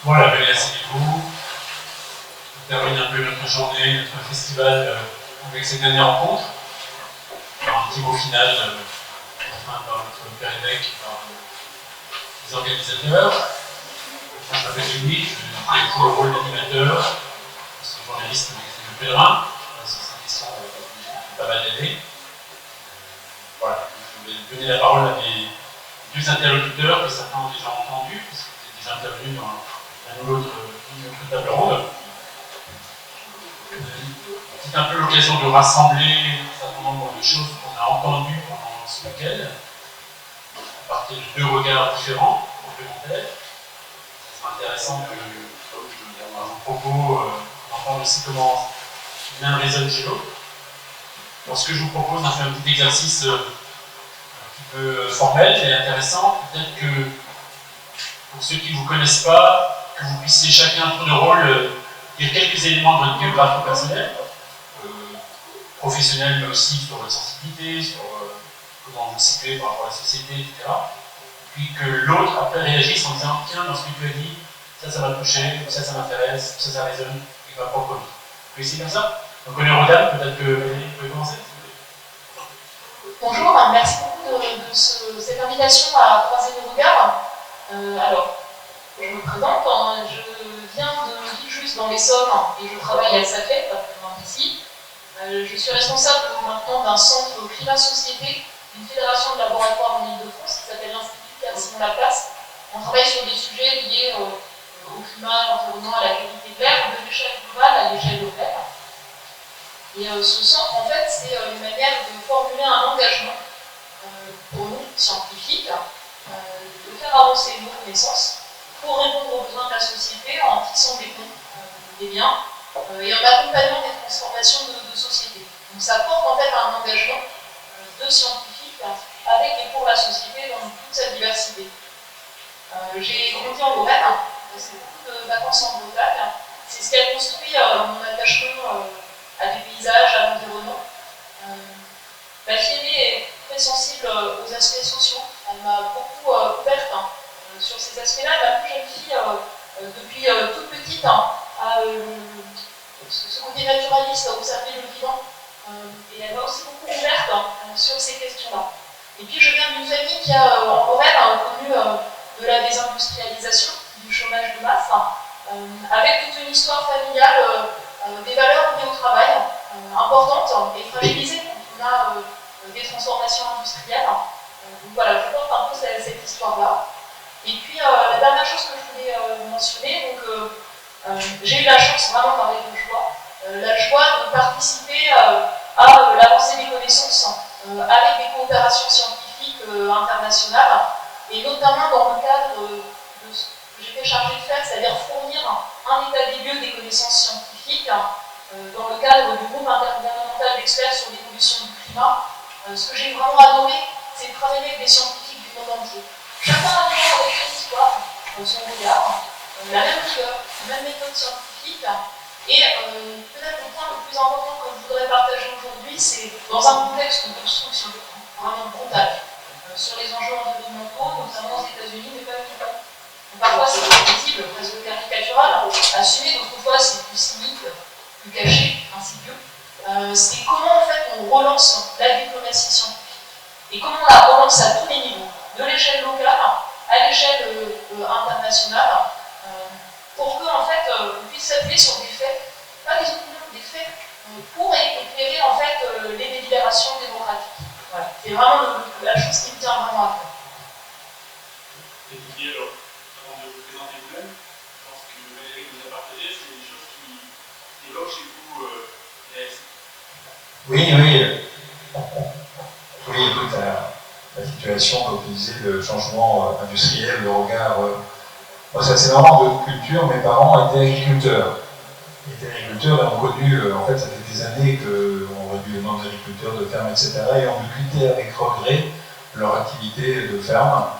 Voilà, venez asseyez-vous. On termine un peu notre journée, notre festival avec cette dernière rencontre. Un petit mot final, enfin par notre père évêque et par les organisateurs. Je m'appelle Julie, je fais le rôle d'animateur. Je suis journaliste avec le pèlerin. C'est une question depuis pas mal d'années. Voilà, je vais donner la parole à mes deux interlocuteurs que certains ont déjà entendus, parce que vous êtes déjà intervenus dans l'un ou l'autre table ronde. C'est un peu l'occasion de rassembler un certain nombre de choses qu'on a entendues pendant ce week-end, à partir de deux regards différents, complémentaires. Ce sera intéressant que, dans vos propos, on entende aussi comment l'un résonne chez l'autre. Alors, ce que je vous propose, c'est un petit exercice un petit peu formel et intéressant. Peut-être que, pour ceux qui ne vous connaissent pas, que vous puissiez chacun, tour de rôle, dire quelques éléments de votre biographie personnelle, professionnelle, mais aussi sur votre sensibilité, sur comment vous vous situez par rapport à la société, etc. Puis que l'autre, après, réagisse en disant tiens, dans ce que tu as dit, ça m'a touché, ça m'intéresse, ça résonne, et pas pourquoi. Vous pouvez essayer comme ça? Donc, on est au Rodin, peut-être que Valérie peut commencer. Bonjour, merci beaucoup de cette invitation à croiser nos regards. Alors, je me présente, je viens de Villejuste dans l'Essonne et je travaille à Safed, ici. Je suis responsable maintenant d'un centre climat-société, d'une fédération de laboratoires en Ile-de-France qui s'appelle l'Institut Pierre Simon Laplace. On travaille sur des sujets liés au climat, à l'environnement, à la qualité de l'air, de l'échelle globale à l'échelle locale. Et ce centre, en fait, c'est une manière de formuler un engagement pour nous, scientifiques, de faire avancer nos connaissances pour répondre aux besoins de la société en tissant des ponts, des liens, et en accompagnant des transformations de société. Donc ça porte en fait un engagement de scientifiques avec et pour la société dans toute sa diversité. J'ai grandi en Lorraine, c'est beaucoup de vacances en Bretagne. C'est ce qui a construit mon attachement à des paysages, à l'environnement. Ma fille aînée est très sensible aux aspects sociaux. Elle m'a beaucoup ouverte sur ces aspects-là. Ma plus jeune fille, depuis toute petite, a ce côté naturaliste à observer le vivant. Et elle m'a aussi beaucoup ouverte sur ces questions-là. Et puis je viens d'une famille qui a, en Lorraine, connu de la désindustrialisation, du chômage de masse, avec toute une histoire familiale, des valeurs liées au travail importantes et fragilisées quand on a des transformations industrielles. Donc voilà, je porte un peu cette histoire-là. Et puis la dernière chose que je voulais mentionner, donc j'ai eu la chance, vraiment parler de joie, la joie de participer à l'avancée des connaissances avec des coopérations scientifiques internationales, et notamment dans le cadre de ce que j'étais chargée de faire, c'est-à-dire fournir un état des lieux des connaissances scientifiques dans le cadre du groupe intergouvernemental d'experts sur l'évolution du climat. Ce que j'ai vraiment adoré, c'est de travailler avec des scientifiques du monde entier. Chacun arrivant avec son histoire, son regard, la même rigueur, la même méthode scientifique. Et peut-être le point le plus important que je voudrais partager aujourd'hui, c'est dans un contexte de construction, vraiment brutal, sur les enjeux environnementaux, notamment aux États-Unis, mais pas uniquement. Parfois c'est visible, presque caricatural, assumé, d'autres fois c'est plus cynique, plus caché, insidieux. C'est comment en fait on relance la diplomatie scientifique. Et comment on la relance à tous les niveaux, de l'échelle locale à l'échelle internationale, pour que en fait, on puisse s'appuyer sur des faits, pas des opinions, des faits, pour éclairer en fait les délibérations démocratiques. Voilà. C'est vraiment la chose qui me tient vraiment à cœur. Et puis alors, avant de vous présenter vous-même, je pense que Valérie nous a partagé, c'est des choses qui évoquent chez vous Oui, écoute, la situation, comme tu disais, le changement industriel, le regard. Moi, ça c'est vraiment de culture. Mes parents étaient agriculteurs. Et ont connu, en fait, ça fait des années qu'on réduit le nombre d'agriculteurs, de fermes, etc. Et on veut quitter avec regret leur activité de ferme.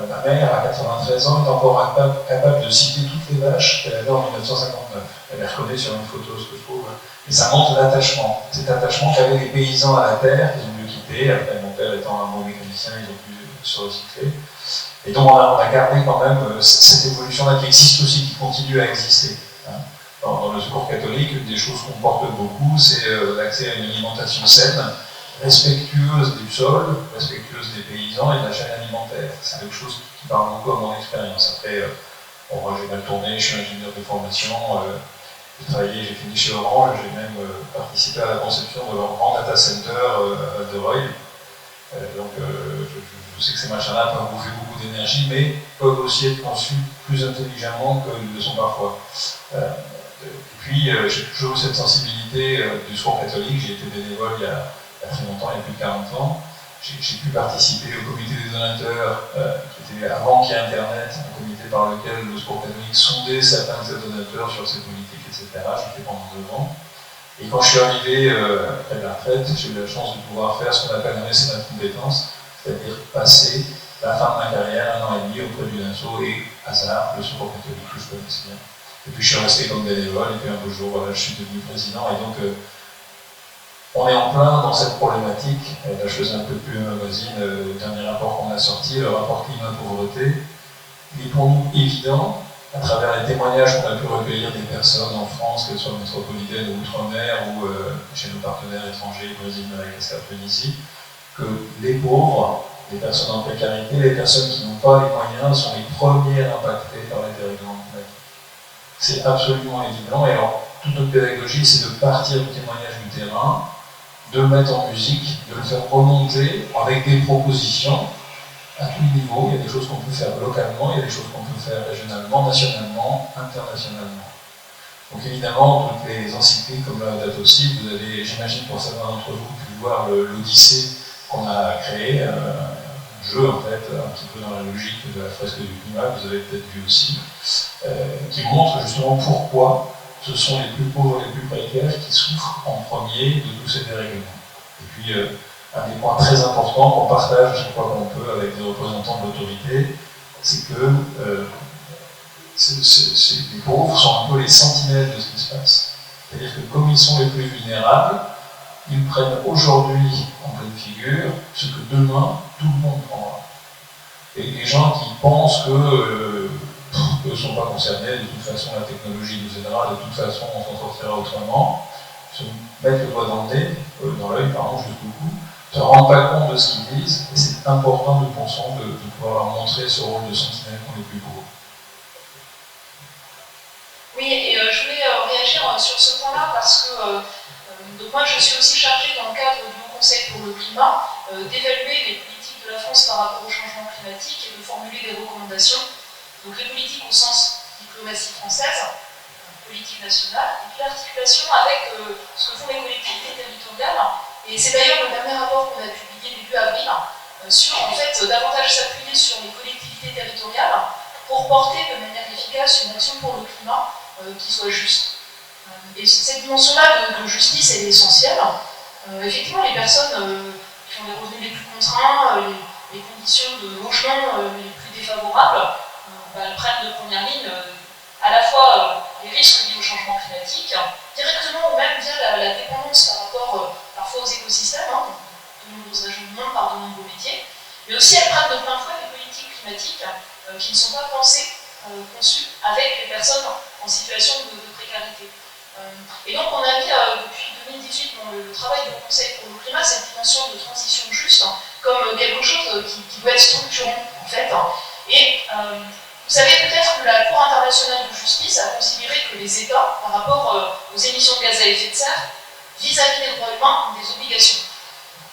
Ma mère, à 93 ans, est encore capable de citer toutes les vaches qu'elle avait en 1959. Elle les reconnaît sur une photo, ce que je trouve. Et ça montre l'attachement. Cet attachement qu'avaient les paysans à la terre, qu'ils ont dû quitter. Après, mon père étant un bon mécanicien, ils ont pu se recycler. Et donc on a gardé quand même cette évolution-là qui existe aussi, qui continue à exister. Hein. Dans le secours catholique, une des choses qu'on porte beaucoup, c'est l'accès à une alimentation saine, respectueuse du sol, respectueuse des paysans et de la chaîne alimentaire. C'est quelque chose qui parle beaucoup à mon expérience. Après, bon, moi j'ai mal tourné, je suis ingénieur de formation, j'ai travaillé, j'ai fini chez Orange, j'ai même participé à la conception de leur grand data center à De Reuil. Donc je sais que ces machins-là peuvent bouffer beaucoup d'énergie, mais peuvent aussi être conçus plus intelligemment qu'ils le sont parfois. Et puis j'ai toujours eu cette sensibilité du secours catholique, j'ai été bénévole il y a très longtemps, il y a plus de 40 ans. J'ai pu participer au comité des donateurs, qui était avant qu'il y ait Internet, un comité par lequel le secours catholique sondait certains de ses donateurs sur ses politiques, etc. J'ai fait pendant 2 ans. Et quand je suis arrivé après la retraite, j'ai eu la chance de pouvoir faire ce qu'on appelle un mécénat de compétences, c'est-à-dire passer la fin de ma carrière, 1 an et demi auprès du LINSO et hasard, le secours catholique que je connaissais bien. Et puis je suis resté comme bénévole, et puis un beau jour, voilà, je suis devenu président, et donc on est en plein dans cette problématique. Et là, je faisais un peu plus un magazine, le dernier rapport qu'on a sorti, le rapport climat-pauvreté. Il est pour nous évident, à travers les témoignages qu'on a pu recueillir des personnes en France, qu'elles soient métropolitaines ou outre-mer, ou chez nos partenaires étrangers, Brésil, Madagascar, Tunisie, que les pauvres, les personnes en précarité, les personnes qui n'ont pas les moyens sont les premières impactées par les dérèglements climatiques. C'est absolument évident, et alors toute notre pédagogie, c'est de partir du témoignage du terrain, de le mettre en musique, de le faire remonter avec des propositions à tous les niveaux. Il y a des choses qu'on peut faire localement, il y a des choses qu'on peut faire régionalement, nationalement, internationalement. Donc évidemment, toutes les encycliques comme la date aussi, vous avez, j'imagine pour certains d'entre vous, pu voir l'Odyssée qu'on a créé, un jeu en fait, un petit peu dans la logique de la fresque du climat, vous avez peut-être vu aussi, qui montre justement pourquoi ce sont les plus pauvres, les plus précaires qui souffrent en premier de tous ces dérèglements. Et puis, un des points très importants qu'on partage à chaque fois qu'on peut avec des représentants de l'autorité, c'est que les pauvres sont un peu les sentinelles de ce qui se passe. C'est-à-dire que comme ils sont les plus vulnérables, ils prennent aujourd'hui en pleine figure ce que demain tout le monde prendra. Et les gens qui pensent que ne sont pas concernés, de toute façon la technologie nous aidera, de toute façon on s'en sortira autrement, se mettent le doigt dans le nez, dans l'œil, pardon, jusqu'au cou, ne se rendent pas compte de ce qu'ils disent, et c'est important, nous pensons, de pouvoir leur montrer ce rôle de sentinelle pour les plus pauvres. Oui, et je voulais réagir sur ce point-là parce que donc moi je suis aussi chargée dans le cadre du Haut Conseil pour le climat d'évaluer les politiques de la France par rapport au changement climatique et de formuler des recommandations. Donc les politiques au sens diplomatie française, politique nationale, et puis l'articulation avec ce que font les collectivités territoriales. Et c'est d'ailleurs le dernier rapport qu'on a publié début avril sur en fait davantage s'appuyer sur les collectivités territoriales pour porter de manière efficace une action pour le climat qui soit juste. Et cette dimension-là de justice est essentielle. Effectivement, les personnes qui ont les revenus les plus contraints, les conditions de logement les plus défavorables, elles prennent de première ligne à la fois les risques liés au changement climatique, directement ou même via la dépendance par rapport parfois aux écosystèmes, de nombreuses régions du monde par de nombreux métiers, mais aussi elles prennent de plein fouet des politiques climatiques qui ne sont pas pensées, conçues avec les personnes en situation de précarité. Et donc on a mis depuis 2018 dans le travail du Conseil pour le climat cette dimension de transition juste comme quelque chose qui doit être structurant en fait. Et vous savez peut-être que la Cour internationale de justice a considéré que les États, par rapport aux émissions de gaz à effet de serre, vis-à-vis des droits humains, ont des obligations.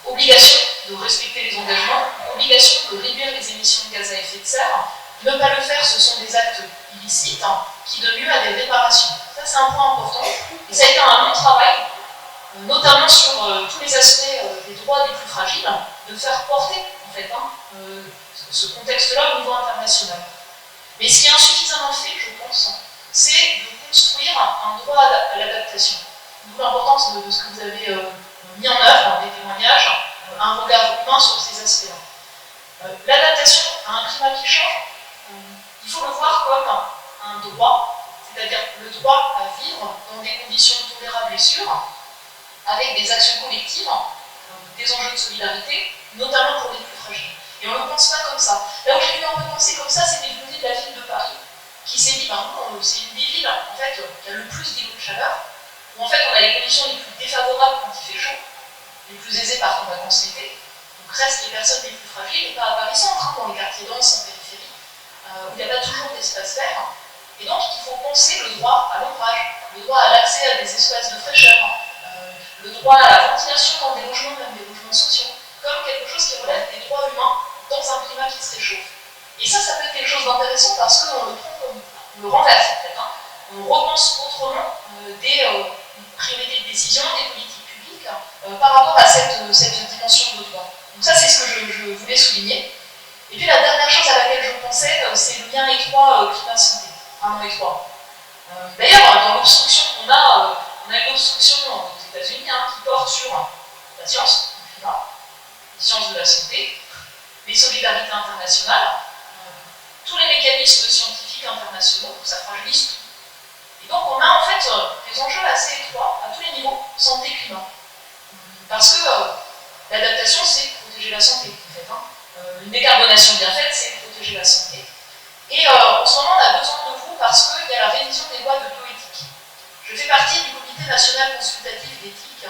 Obligation de respecter les engagements, obligation de réduire les émissions de gaz à effet de serre. Ne pas le faire, ce sont des actes illicites qui donnent lieu à des réparations. Ça, c'est un point important. Et ça a été un long travail, notamment sur tous les aspects des droits des plus fragiles, de faire porter, en fait, ce contexte-là au niveau international. Mais ce qui est insuffisamment fait, je pense, c'est de construire un droit à l'adaptation. D'où l'importance de ce que vous avez mis en œuvre, des témoignages, un regard humain sur ces aspects-là. L'adaptation à un climat qui change, il faut le voir comme un droit, c'est-à-dire le droit à vivre dans des conditions tolérables et sûres, avec des actions collectives, des enjeux de solidarité, notamment pour les plus fragiles. Et on ne le pense pas comme ça. Là où j'ai dû un peu penser comme ça, c'était du côté de la ville de Paris, qui s'est dit, ben non, c'est une des villes en fait, qui a le plus d'îlots de chaleur, où en fait on a les conditions les plus défavorables quand il fait chaud, les plus aisées par contre en vacances l'été, donc restent les personnes les plus fragiles, et pas à Paris centre, hein, dans les quartiers denses, en périphérie, où il n'y a pas toujours d'espace vert. Et donc il faut penser le droit à l'ombrage, le droit à l'accès à des espaces de fraîcheur, le droit à la ventilation dans des logements, même des logements sociaux, comme quelque chose qui relève des droits humains dans un climat qui se réchauffe. Et ça peut être quelque chose d'intéressant parce qu'on le prend comme, on le renverse en fait, hein. On repense autrement des priorités de décision, des politiques publiques par rapport à cette dimension de droit. Donc ça c'est ce que je voulais souligner. Et puis la dernière chose à laquelle je pensais, c'est le lien étroit climat-santé, vraiment étroit. D'ailleurs, dans l'obstruction qu'on a, on a une obstruction aux États-Unis hein, qui porte sur la science, le climat, les sciences de la santé, les solidarités internationales, tous les mécanismes scientifiques internationaux, ça fragilise tout. Et donc on a en fait des enjeux assez étroits à tous les niveaux, santé-climat. Parce que l'adaptation, c'est protéger la santé, en fait. Hein. Une décarbonation bien faite, c'est protéger la santé. Et en ce moment, on a besoin de vous parce qu'il y a la révision des lois de bioéthique. Je fais partie du Comité national consultatif d'éthique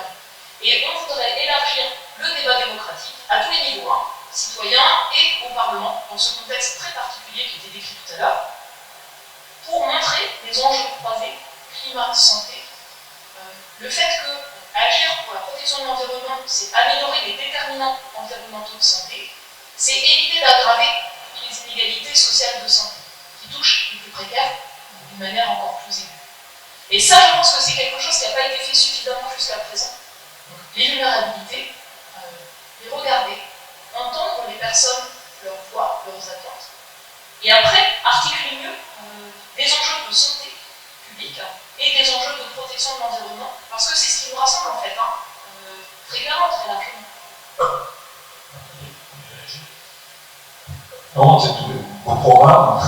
et on voudrait élargir le débat démocratique à tous les niveaux, hein, citoyens et au Parlement, dans ce contexte très particulier qui était décrit tout à l'heure, pour montrer les enjeux croisés, climat, santé, le fait que agir pour la protection de l'environnement, c'est améliorer les déterminants environnementaux de santé, c'est éviter d'aggraver les inégalités sociales de santé, qui touchent les plus précaires d'une manière encore plus aiguë. Et ça, je pense que c'est quelque chose qui n'a pas été fait suffisamment jusqu'à présent. Donc, les vulnérabilités, les regarder, entendre les personnes, leurs voix, leurs attentes, et après, articuler mieux des enjeux de santé publique et des enjeux de protection de l'environnement, parce que c'est ce qui nous rassemble en fait, hein, très clairement, très largement. Non, c'est tout beau programme,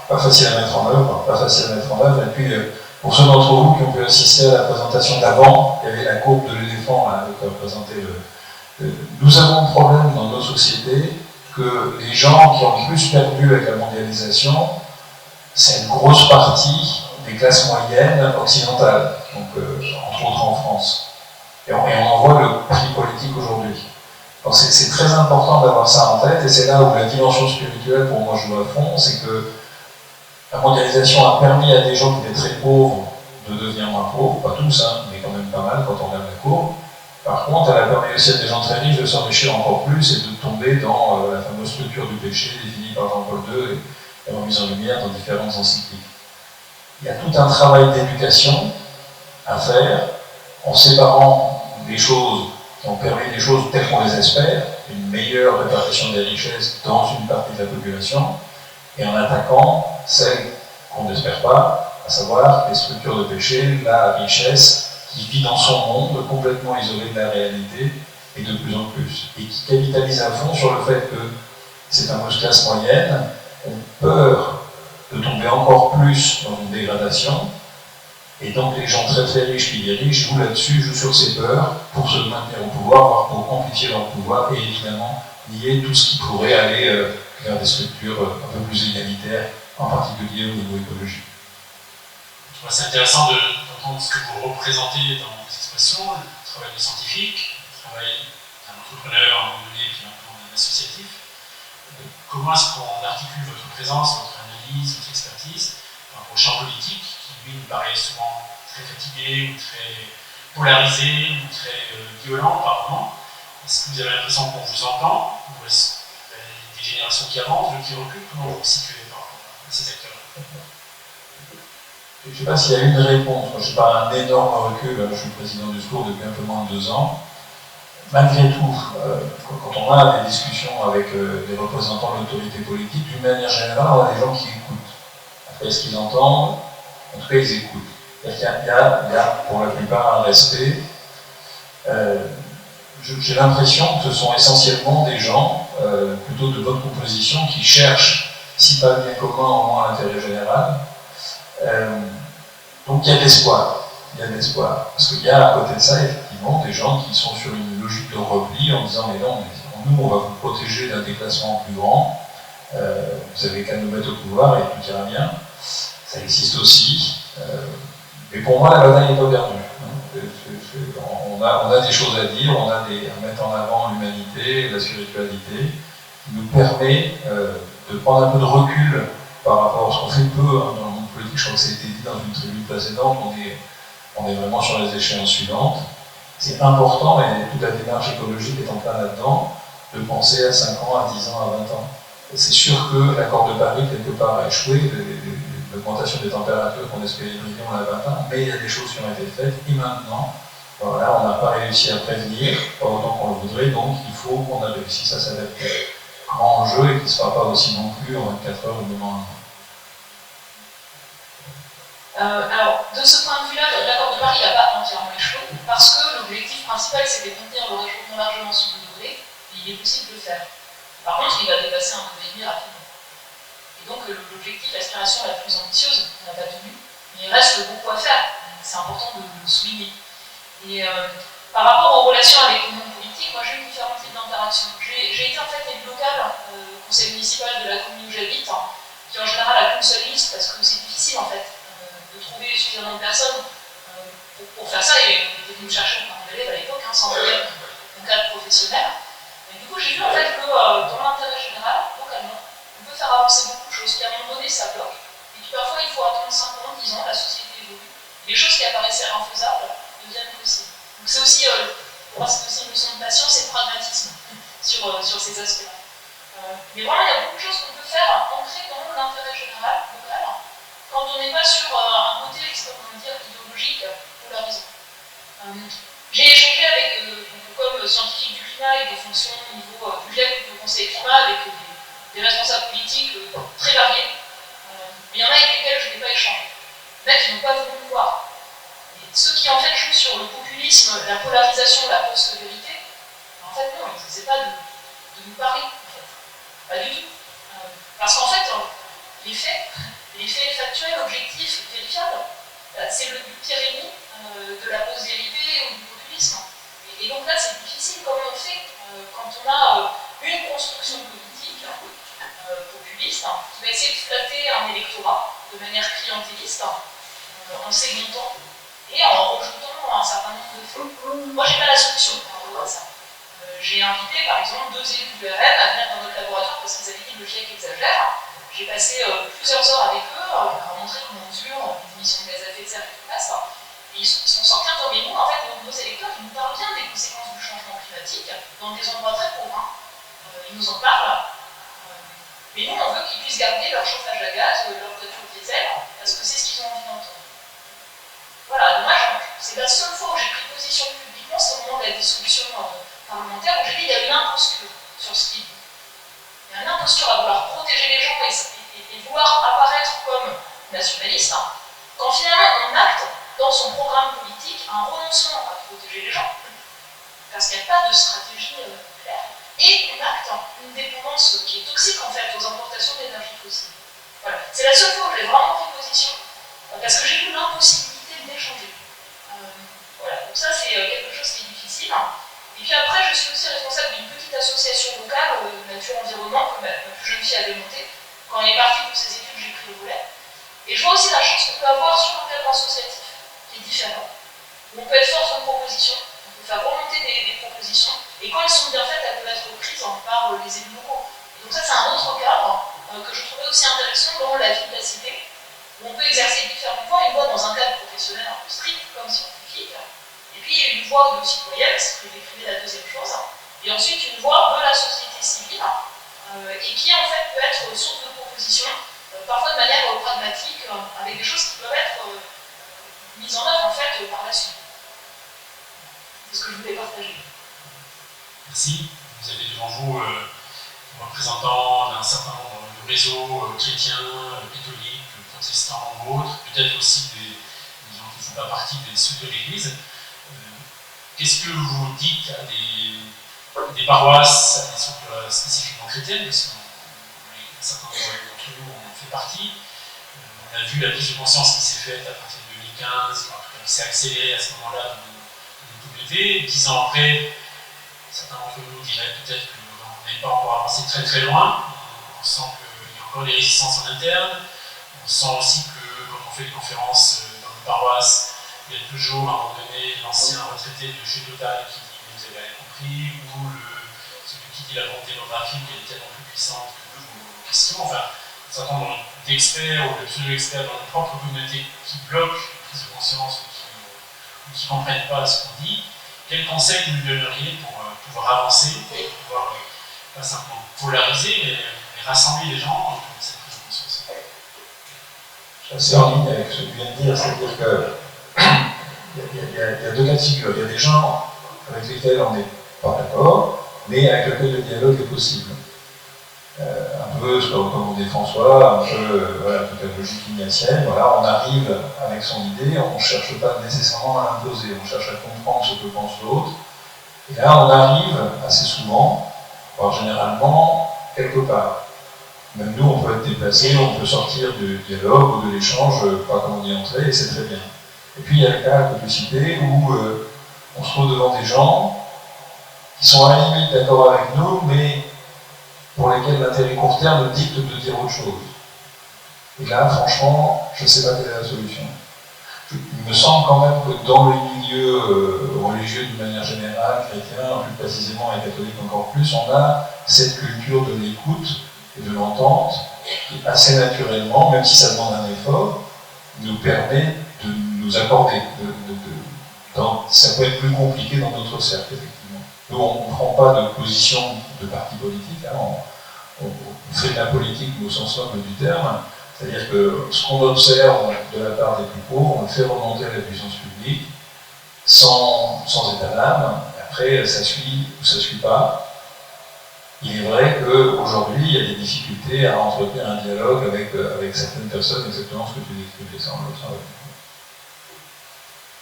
pas facile à mettre en œuvre, et puis pour ceux d'entre vous qui ont pu assister à la présentation d'avant, il y avait la courbe de l'éléphant là, qui représentait nous avons un problème dans nos sociétés que les gens qui ont le plus perdu avec la mondialisation, c'est une grosse partie des classes moyennes occidentales, donc entre autres en France. Et on en voit le prix politique aujourd'hui. Donc c'est très important d'avoir ça en tête, et c'est là où la dimension spirituelle pour moi joue à fond, c'est que la mondialisation a permis à des gens qui étaient très pauvres de devenir moins pauvres, pas tous, hein, mais quand même pas mal quand on regarde la courbe. Par contre, elle a permis aussi à des gens très riches de s'enrichir encore plus et de tomber dans la fameuse structure du péché définie par Jean-Paul II et remise en lumière dans différentes encycliques. Il y a tout un travail d'éducation à faire en séparant des choses qui ont permis des choses telles qu'on les espère, une meilleure répartition des richesses dans une partie de la population, et en attaquant celles qu'on n'espère pas, à savoir les structures de péché, la richesse, qui vit dans son monde, complètement isolé de la réalité, et de plus en plus, et qui capitalise à fond sur le fait que ces fameuses classes moyennes ont peur de tomber encore plus dans une dégradation, et donc les gens très très riches qui dirigent jouent là-dessus, jouent sur ces peurs pour se maintenir au pouvoir, voire pour amplifier leur pouvoir, et évidemment nier tout ce qui pourrait aller vers des structures un peu plus égalitaires, en particulier au niveau écologique. C'est intéressant d'entendre ce que vous représentez dans vos expressions, le travail des scientifiques, le travail d'un entrepreneur à un moment donné, puis maintenant d'un associatif. Comment est-ce qu'on articule votre présence, votre analyse, votre expertise par rapport au champ politique, qui lui nous paraît souvent très fatigué, ou très polarisé, ou très violent par moment? Est-ce que vous avez l'impression qu'on vous entend, ou est-ce qu'il y a des générations qui avancent, d'autres qui reculent? Comment vous vous situez par rapport à ces acteurs-là? Je ne sais pas s'il y a une réponse. Moi, je n'ai pas un énorme recul. Je suis président du secours depuis un peu moins de 2 ans. Malgré tout, quand on a des discussions avec des représentants de l'autorité politique, d'une manière générale, on a des gens qui écoutent. Après ce qu'ils entendent, en tout cas, ils écoutent. C'est-à-dire qu'il y a pour la plupart un respect. J'ai l'impression que ce sont essentiellement des gens plutôt de bonne composition qui cherchent, si pas le bien commun, au moins l'intérêt général. Donc il y a de l'espoir, parce qu'il y a à côté de ça effectivement des gens qui sont sur une logique de repli en disant mais non, on nous, on va vous protéger d'un déclassement plus grand. Vous avez qu'à nous mettre au pouvoir et tout ira bien. Ça existe aussi. Mais pour moi, la bataille n'est pas perdue. On a des choses à dire, on a à mettre en avant l'humanité, la spiritualité, qui nous permet de prendre un peu de recul par rapport à ce qu'on fait peu dans le monde politique. Je crois que ça a été dit dans une tribune précédente, on est vraiment sur les échéances suivantes. C'est important, et toute la démarche écologique est en plein là-dedans, de penser à 5 ans, à 10 ans, à 20 ans. Et c'est sûr que l'accord de Paris, quelque part, a échoué, l'augmentation des températures qu'on espérait brillant à 20 ans, mais il y a des choses qui ont été faites, et maintenant, voilà, on n'a pas réussi à prévenir, pas autant qu'on le voudrait, donc il faut qu'on a réussi à s'adapter. Grand enjeu et qui ne sera pas aussi non plus en 24 heures ou demain. Alors, de ce point de vue-là, l'accord de Paris n'a pas entièrement échoué, parce que l'objectif principal, c'était de contenir le réchauffement largement sous 2 degrés, et il est possible de le faire. Par contre, il va dépasser 1,5 degré rapidement. Et donc, l'objectif, l'aspiration la plus ambitieuse, on n'a pas tenu, mais il reste beaucoup à faire. C'est important de le souligner. Et par rapport aux relations avec le monde politique, moi j'ai eu différents types d'interactions. J'ai été en fait élu local au conseil municipal de la commune où j'habite, qui en général a qu'une seule liste, parce que c'est difficile en fait de trouver suffisamment de personnes pour faire ça, et on était venu me chercher en tant qu'élève à l'époque, sans moyen mon cadre professionnel. Et du coup j'ai vu en fait que dans l'intérêt général, localement, on peut faire avancer beaucoup de choses, puis à un moment donné ça bloque, et puis parfois il faut attendre 5 ans, 10 ans, la société évolue, les choses qui apparaissaient infaisables deviennent possibles. Donc c'est aussi, pour moi c'est aussi une leçon de patience et de pragmatisme sur ces aspects-là. Mais vraiment il y a beaucoup de choses qu'on peut faire ancrées dans l'intérêt général, local, quand on n'est pas sur un côté, comment dire, idéologique polarisant. J'ai échangé avec, comme scientifique du climat et des fonctions au niveau du GIEC, du Conseil climat, avec des responsables politiques très variés. Mais il y en a avec lesquels je n'ai pas échangé. Il y en a qui n'ont pas voulu me voir. Et ceux qui en fait jouent sur le populisme, la polarisation, la post-vérité, en fait non, ils n'essaient pas de nous parler, en fait. Pas du tout. Parce qu'en fait, les faits factuels, objectifs, vérifiables, c'est le but ennemi de la post-vérité ou du populisme. Et donc là, c'est difficile comment on fait quand on a une construction politique populiste qui va essayer de flatter un électorat de manière clientéliste, en segmentant et en rejetant un certain nombre de faits. Moi, j'ai pas la solution par rapport à ça. J'ai invité, par exemple, 2 élus du RN à venir dans notre laboratoire parce qu'ils avaient dit que le GIEC exagère. J'ai passé plusieurs heures avec eux, on leur a montré comment on mesure les émissions de gaz à effet de serre et tout ça. Et ils sont sortis en mais nous, en fait, nos électeurs, ils nous parlent bien des conséquences du changement climatique dans des endroits très pauvres. Ils nous en parlent. Mais nous, on veut qu'ils puissent garder leur chauffage à gaz, leur voiture diesel, parce que c'est ce qu'ils ont envie d'entendre. Voilà, moi, c'est la seule fois où j'ai pris position publiquement, c'est au moment de la discussion parlementaire, où j'ai dit qu'il y a une imposture sur ce qu'il dit. Il y a une imposture à vouloir protéger les gens et vouloir apparaître comme nationaliste, quand finalement on acte dans son programme politique un renoncement à protéger les gens, parce qu'il n'y a pas de stratégie claire, et on acte une dépendance qui est toxique en fait aux importations d'énergie fossile. Voilà. C'est la seule fois où j'ai vraiment pris position, parce que j'ai vu l'impossibilité d'échanger. Voilà. Donc ça c'est quelque chose qui est difficile. Et puis après, je suis aussi responsable d'une petite association locale, Nature Environnement, que ma plus jeune fille a démontée. Quand elle est partie pour ses études, j'ai pris le volet. Et je vois aussi la chance qu'on peut avoir sur un cadre associatif, qui est différent. Où on peut être force de proposition, on peut faire remonter des propositions, et quand elles sont bien faites, elles peuvent être prises par les élus locaux. Et donc ça, c'est un autre cadre que je trouvais aussi intéressant dans la vie de la cité, où on peut exercer différentes voies, une voie dans un cadre professionnel un peu strict, comme scientifique, et puis une voie de citoyenne, c'est ce que décrivait la deuxième chose, et ensuite une voie de la société civile, et qui en fait peut être source de propositions, parfois de manière pragmatique, avec des choses qui peuvent être mises en œuvre en fait par la suite. C'est ce que je voulais partager. Merci. Vous avez devant vous un représentant d'un certain nombre de réseaux chrétiens, catholiques, protestants ou autres, peut-être aussi des gens qui ne font pas partie des ceux de l'Église. Qu'est-ce que vous dites à des paroisses, à des structures spécifiquement chrétiennes, parce qu'un certain nombre d'entre nous en fait partie. On a vu la prise de conscience qui s'est faite à partir de 2015, en tout cas qui s'est accélérée à ce moment-là de nos communautés. 10 ans après, certains d'entre nous diraient peut-être que le avancé très très loin. On sent qu'il y a encore des résistances en interne. On sent aussi que quand on fait des conférences dans nos paroisses, il y a toujours à un moment donné l'ancien retraité de chez Total qui dit mais vous avez rien compris, ou celui qui dit la volonté démographique elle est tellement plus puissante que vos questions. Enfin, un certain nombre d'experts ou de pseudo-experts dans notre propre communauté qui bloquent la prise de conscience ou qui ne comprennent pas ce qu'on dit. Quels conseils vous nous donneriez pour pouvoir avancer, pour pouvoir pas simplement polariser, mais rassembler les gens autour de cette prise de conscience? Je suis assez en ligne avec ce que tu viens de dire, c'est-à-dire que il y a deux cas de figure. Il y a des gens avec lesquels on n'est pas d'accord, mais avec lesquels le dialogue est possible. Un peu, comme on dit François, un peu toute la logique ignatienne. Voilà, on arrive avec son idée, on ne cherche pas nécessairement à l'imposer, on cherche à comprendre ce que pense l'autre. Et là, on arrive assez souvent, voire généralement, quelque part. Même nous, on peut être déplacé, on peut sortir du dialogue ou de l'échange, pas comme on y est entré, et c'est très bien. Et puis il y a le cas que tu citais où on se trouve devant des gens qui sont à la limite d'accord avec nous, mais pour lesquels l'intérêt court terme dicte de dire autre chose. Et là, franchement, je ne sais pas quelle est la solution. Il me semble quand même que dans le milieu religieux d'une manière générale, chrétien, plus précisément et catholique encore plus, on a cette culture de l'écoute et de l'entente qui, assez naturellement, même si ça demande un effort, nous permet de nous accorder. Ça peut être plus compliqué dans d'autres cercles, effectivement. Nous, on ne prend pas de position de parti politique, hein, on fait de la politique au sens noble du terme, c'est-à-dire que ce qu'on observe de la part des plus pauvres, on le fait remonter à la puissance publique, sans état d'âme. Après, ça suit ou ça ne suit pas. Il est vrai qu'aujourd'hui, il y a des difficultés à entretenir un dialogue avec certaines personnes, exactement ce que tu décrivais, ça on l'observe.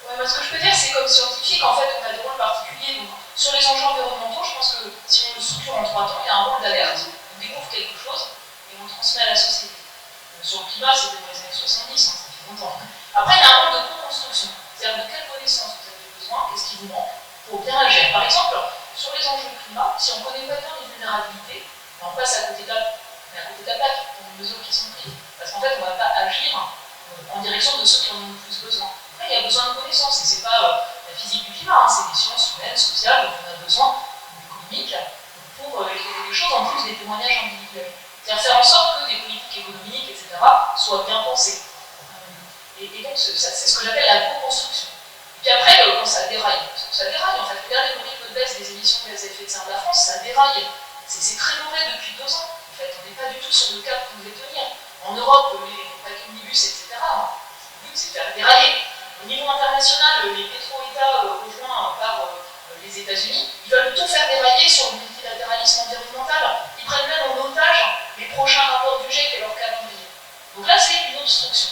Ouais, moi, ce que je peux dire, c'est comme scientifique, en fait, on a des rôles particuliers. Donc, sur les enjeux environnementaux, je pense que si on le structure en 3 temps, il y a un rôle d'alerte, on découvre quelque chose et on le transmet à la société. Sur le climat, c'était dans les années 70, hein, ça fait longtemps. Après, il y a un rôle de co-construction, c'est-à-dire de quelle connaissance vous avez besoin, qu'est-ce qui vous manque pour bien agir. Par exemple, sur les enjeux du climat, si on ne connaît pas bien les vulnérabilités, on passe à côté de la plaque pour les mesures qui sont prises. Parce qu'en fait, on ne va pas agir en direction de ceux qui en ont le plus besoin. Après, il y a besoin de connaissances, et ce n'est pas la physique du climat, hein, c'est des sciences humaines, sociales, donc on a besoin d'économique pour éclairer les choses en plus des témoignages individuels. C'est-à-dire faire en sorte que des politiques économiques, etc., soient bien pensées. Et donc, c'est ce que j'appelle la co-construction. Et puis après, quand ça déraille, parce que ça déraille, en fait, regardez le rythme de baisse des émissions de gaz à effet de serre de la France, ça déraille. C'est très mauvais depuis 2 ans. En fait, on n'est pas du tout sur le cap qu'on devait tenir. En Europe, les paquets omnibus, etc., le but, c'est de faire dérailler. Au niveau international, les pétro-États rejoints par les États-Unis, ils veulent tout faire dérailler sur le multilatéralisme environnemental. Ils prennent même en otage les prochains rapports du GIEC et leur calendrier. Donc là, c'est une obstruction.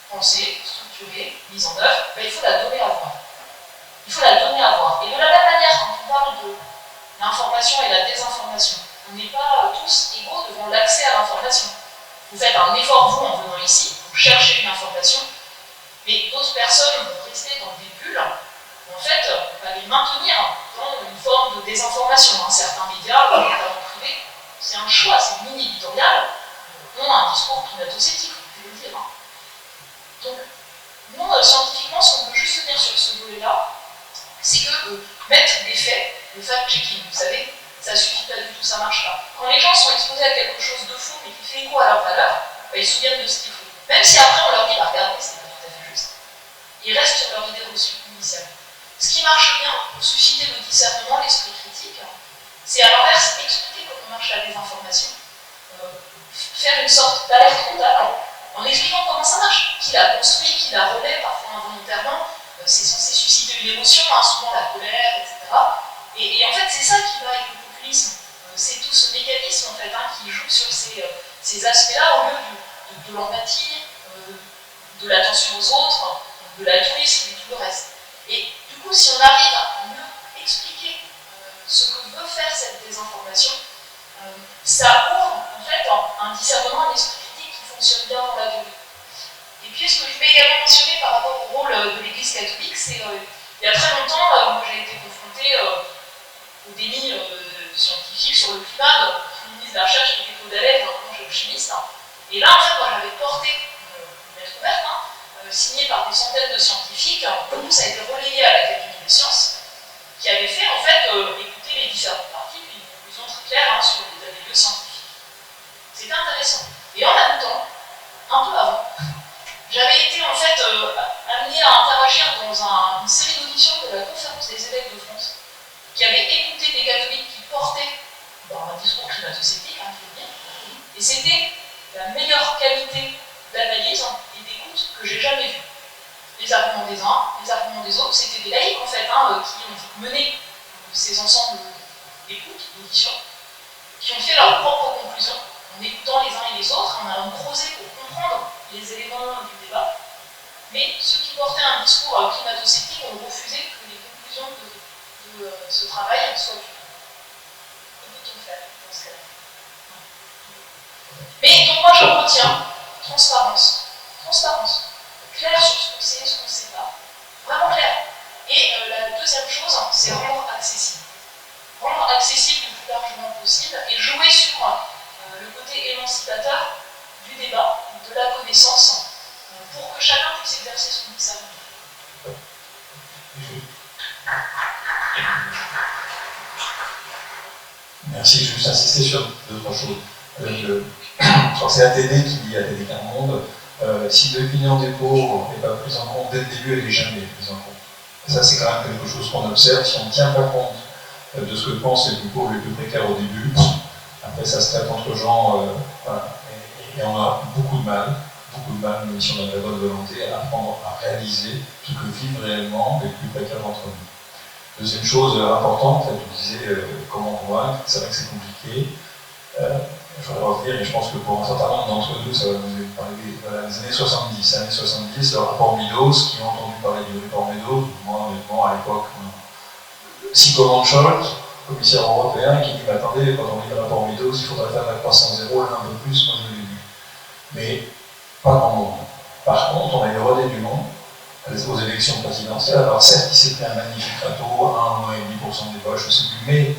Pensée, structurée, mise en œuvre, ben, il faut la donner à voir. Il faut la donner à voir. Et de la même manière, quand on parle de l'information et la désinformation, on n'est pas tous égaux devant l'accès à l'information. Vous faites un effort, vous, en venant ici, pour chercher une information, mais d'autres personnes vont rester dans des bulles, en fait, on va les maintenir dans une forme de désinformation. Hein. Certains médias, notamment privés, c'est un choix, c'est une ligne éditoriale, ont un discours climato-sceptique, il faut le dire. Hein. Donc, nous, scientifiquement, ce qu'on peut juste dire sur ce volet-là, c'est que mettre des faits, le fact-checking, vous savez, ça suffit pas du tout, ça marche pas. Quand les gens sont exposés à quelque chose de faux, mais qui fait écho à leur valeur, ben, ils se souviennent de ce qu'il faut. Même si après on leur dit, bah, regardez, c'est pas tout à fait juste. Ils restent sur leur idée reçue initiale. Ce qui marche bien pour susciter le discernement, l'esprit critique, c'est à l'inverse expliquer comment marche la désinformation, faire une sorte d'alerte frontale en expliquant comment ça marche, qui l'a construit, qui l'a relaie, parfois involontairement, c'est censé susciter une émotion, hein, souvent la colère, etc. Et en fait, c'est ça qui va avec le populisme. C'est tout ce mécanisme en fait, hein, qui joue sur ces aspects-là au lieu de l'empathie, de l'attention aux autres, de l'altruisme et tout le reste. Et du coup, si on arrive à mieux expliquer ce que veut faire cette désinformation, ça ouvre en fait un discernement, un esprit critique qui fonctionne bien dans la durée. Et puis, ce que je voulais également mentionner par rapport au rôle de l'Église catholique, c'est il y a très longtemps, moi j'ai été confrontée au déni scientifique sur le climat ministre de la Recherche qui était Claude Allègre, un géochimiste. Et là, en fait, moi, j'avais porté une lettre ouverte, signée par des centaines de scientifiques. Nous, ça a été relayé à l'Académie des sciences, qui avait fait, en fait, écouter les différentes parties, puis une conclusion très claire sur l'état des lieux scientifiques. C'était intéressant. Et en même temps, un peu avant, j'avais été, en fait, amenée à interagir dans une série d'auditions de la Conférence des évêques de France, qui avait écouté des catholiques qui portaient un discours climato-sceptique, il faut le dire, et c'était la meilleure qualité d'analyse et d'écoute que j'ai jamais vue. Les arguments des uns, les arguments des autres, c'était des laïcs en fait, qui ont mené ces ensembles d'écoute, d'audition, qui ont fait leurs propres conclusions en écoutant les uns et les autres, en allant creuser pour comprendre les éléments du débat. Mais ceux qui portaient un discours climato-sceptique ont refusé que les conclusions de ce travail soient vues. Que peut-on faire dans ce cas-là? Mais donc moi je retiens transparence. Transparence. Clair sur ce qu'on sait et ce qu'on ne sait pas. Vraiment clair. Et la deuxième chose, c'est rendre accessible. Rendre accessible le plus largement possible et jouer sur le côté émancipateur du débat, de la connaissance, pour que chacun puisse exercer son discernement. Merci, je vais juste insister sur deux, trois choses. Je crois que c'est ATD qui dit, ATD qu'un monde, si l'opinion des pauvres n'est pas prise en compte dès le début, elle n'est jamais prise en compte. Et ça, c'est quand même quelque chose qu'on observe. Si on ne tient pas compte de ce que pensent les plus pauvres, les plus précaires au début, après ça se traite entre gens, voilà. Et on a beaucoup de mal, même si on a de la bonne volonté, à apprendre à réaliser ce que vivent réellement les plus précaires d'entre nous. Deuxième chose importante, tu disais comment convaincre, c'est vrai que c'est compliqué. Je voudrais revenir, et je pense que pour un certain nombre d'entre nous, ça va vous parler des années 70. Années 70, le rapport Meadows, qui ont entendu parler du rapport Meadows, moi honnêtement à l'époque, Sigmund Scholz, commissaire européen, qui dit bah, attendez, quand on lit le rapport Meadows, il faudrait faire la croissance zéro, là un peu plus, moi je l'ai lu. Mais pas grand monde. Par contre, on a eu le relais du monde aux élections présidentielles. Alors certes, il s'est pris un magnifique râteau, 1,5% des voix, je ne sais plus, mais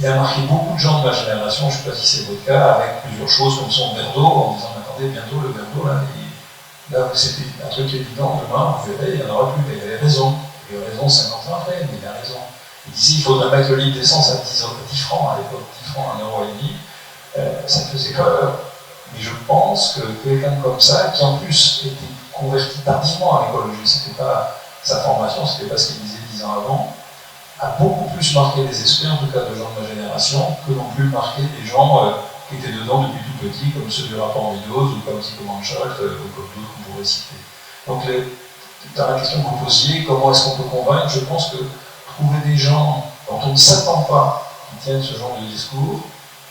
il a marqué beaucoup de gens de ma génération, je ne sais pas si c'est votre cas, avec plusieurs choses comme son verre d'eau, en disant attendez, bientôt le verre d'eau, là c'était un truc évident, demain, vous verrez, il n'y en aura plus, mais il avait raison. Il avait raison 50 ans après, mais il a raison. Il disait il faudrait mettre le litre d'essence à 10 francs à l'époque, 10 francs, 1,5 €, ça me faisait peur. Mais je pense que quelqu'un comme ça, qui en plus était converti tardivement à l'écologie, c'était pas sa formation, c'était pas ce qu'il disait 10 ans avant, a beaucoup plus marqué les esprits, en tout cas de gens de ma génération, que non plus marqué des gens qui étaient dedans depuis tout petit, comme ceux du rapport Meadows, ou comme Sigmund Scholz, ou comme d'autres qu'on pourrait citer. Donc, dans la question que vous posiez, comment est-ce qu'on peut convaincre, je pense que trouver des gens dont on ne s'attend pas qui tiennent ce genre de discours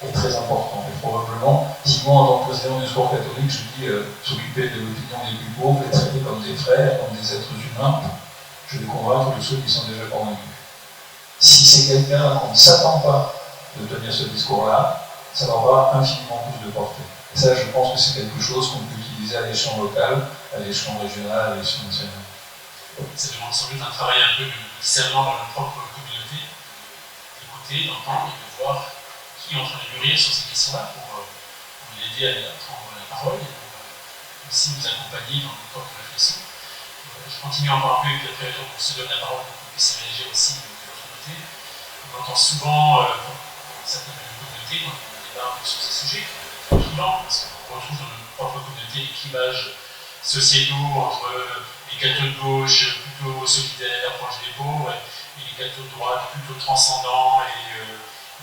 est très important. Et probablement, si moi, en tant que président du sport catholique, je dis s'occuper de l'opinion des plus pauvres, les traiter comme des frères, comme des êtres humains, je vais convaincre tous ceux qui sont déjà convaincus. Si c'est quelqu'un qu'on ne s'attend pas de tenir ce discours-là, ça va avoir infiniment plus de portée. Et ça, je pense que c'est quelque chose qu'on peut utiliser à l'échelon local, à l'échelon régional, à l'échelon national. Ça demande sans doute un travail un peu de discernement dans notre propre communauté, d'écouter, d'entendre et de voir qui est en train de mûrir sur ces questions-là pour l'aider à prendre la parole et pour aussi nous accompagner dans notre propre réflexion. Je continue encore un peu et puis après on se donne la parole pour qu'on puisse réagir aussi de l'autre côté. On entend souvent certaines communautés quand on débat un peu sur ces sujets, clivants, parce qu'on retrouve dans notre propre communauté les clivages sociétaux entre les cathos de gauche plutôt solidaires, proches des pauvres, et les cathos de droite plutôt transcendants, et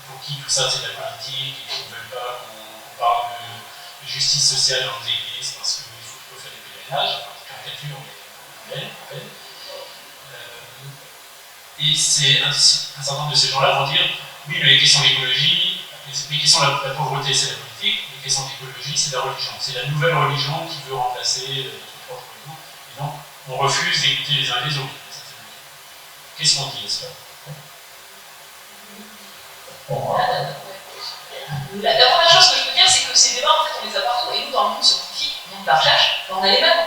pour qui tout ça c'est de la politique, et qui ne veulent pas qu'on parle de justice sociale dans les églises parce qu'il faut faire des pèlerinages, enfin, caricature, mais belle. Et c'est un certain nombre de ces gens-là vont dire oui, mais les questions d'écologie, les questions de la pauvreté, c'est la politique, les questions d'écologie, c'est la religion. C'est la nouvelle religion qui veut remplacer notre propre religion. Et donc, on refuse d'écouter les uns les autres. Qu'est-ce qu'on dit, est-ce que la première chose que je peux dire, c'est que ces débats, en fait, on les a partout. Et nous, dans le monde scientifique, le monde de la recherche, on a les mêmes.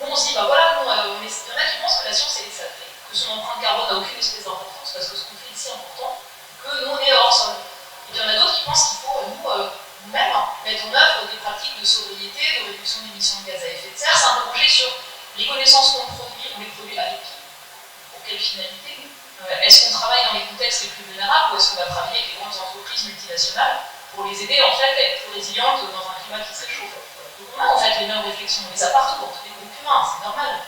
Nous, on se dit, bah voilà, il y en a qui pensent que la science, ça fait que son empreinte carbone n'a aucune espèce d'importance, parce que ce qu'on fait ici est important, que nous, on est hors sol. Et puis il y en a d'autres qui pensent qu'il faut, nous, ce qu'on va travailler avec les grandes entreprises multinationales pour les aider en fait à être plus résilientes dans un climat qui se réchauffe. Donc on a en fait les mêmes réflexions, on les a partout dans tous les groupes humains, c'est normal.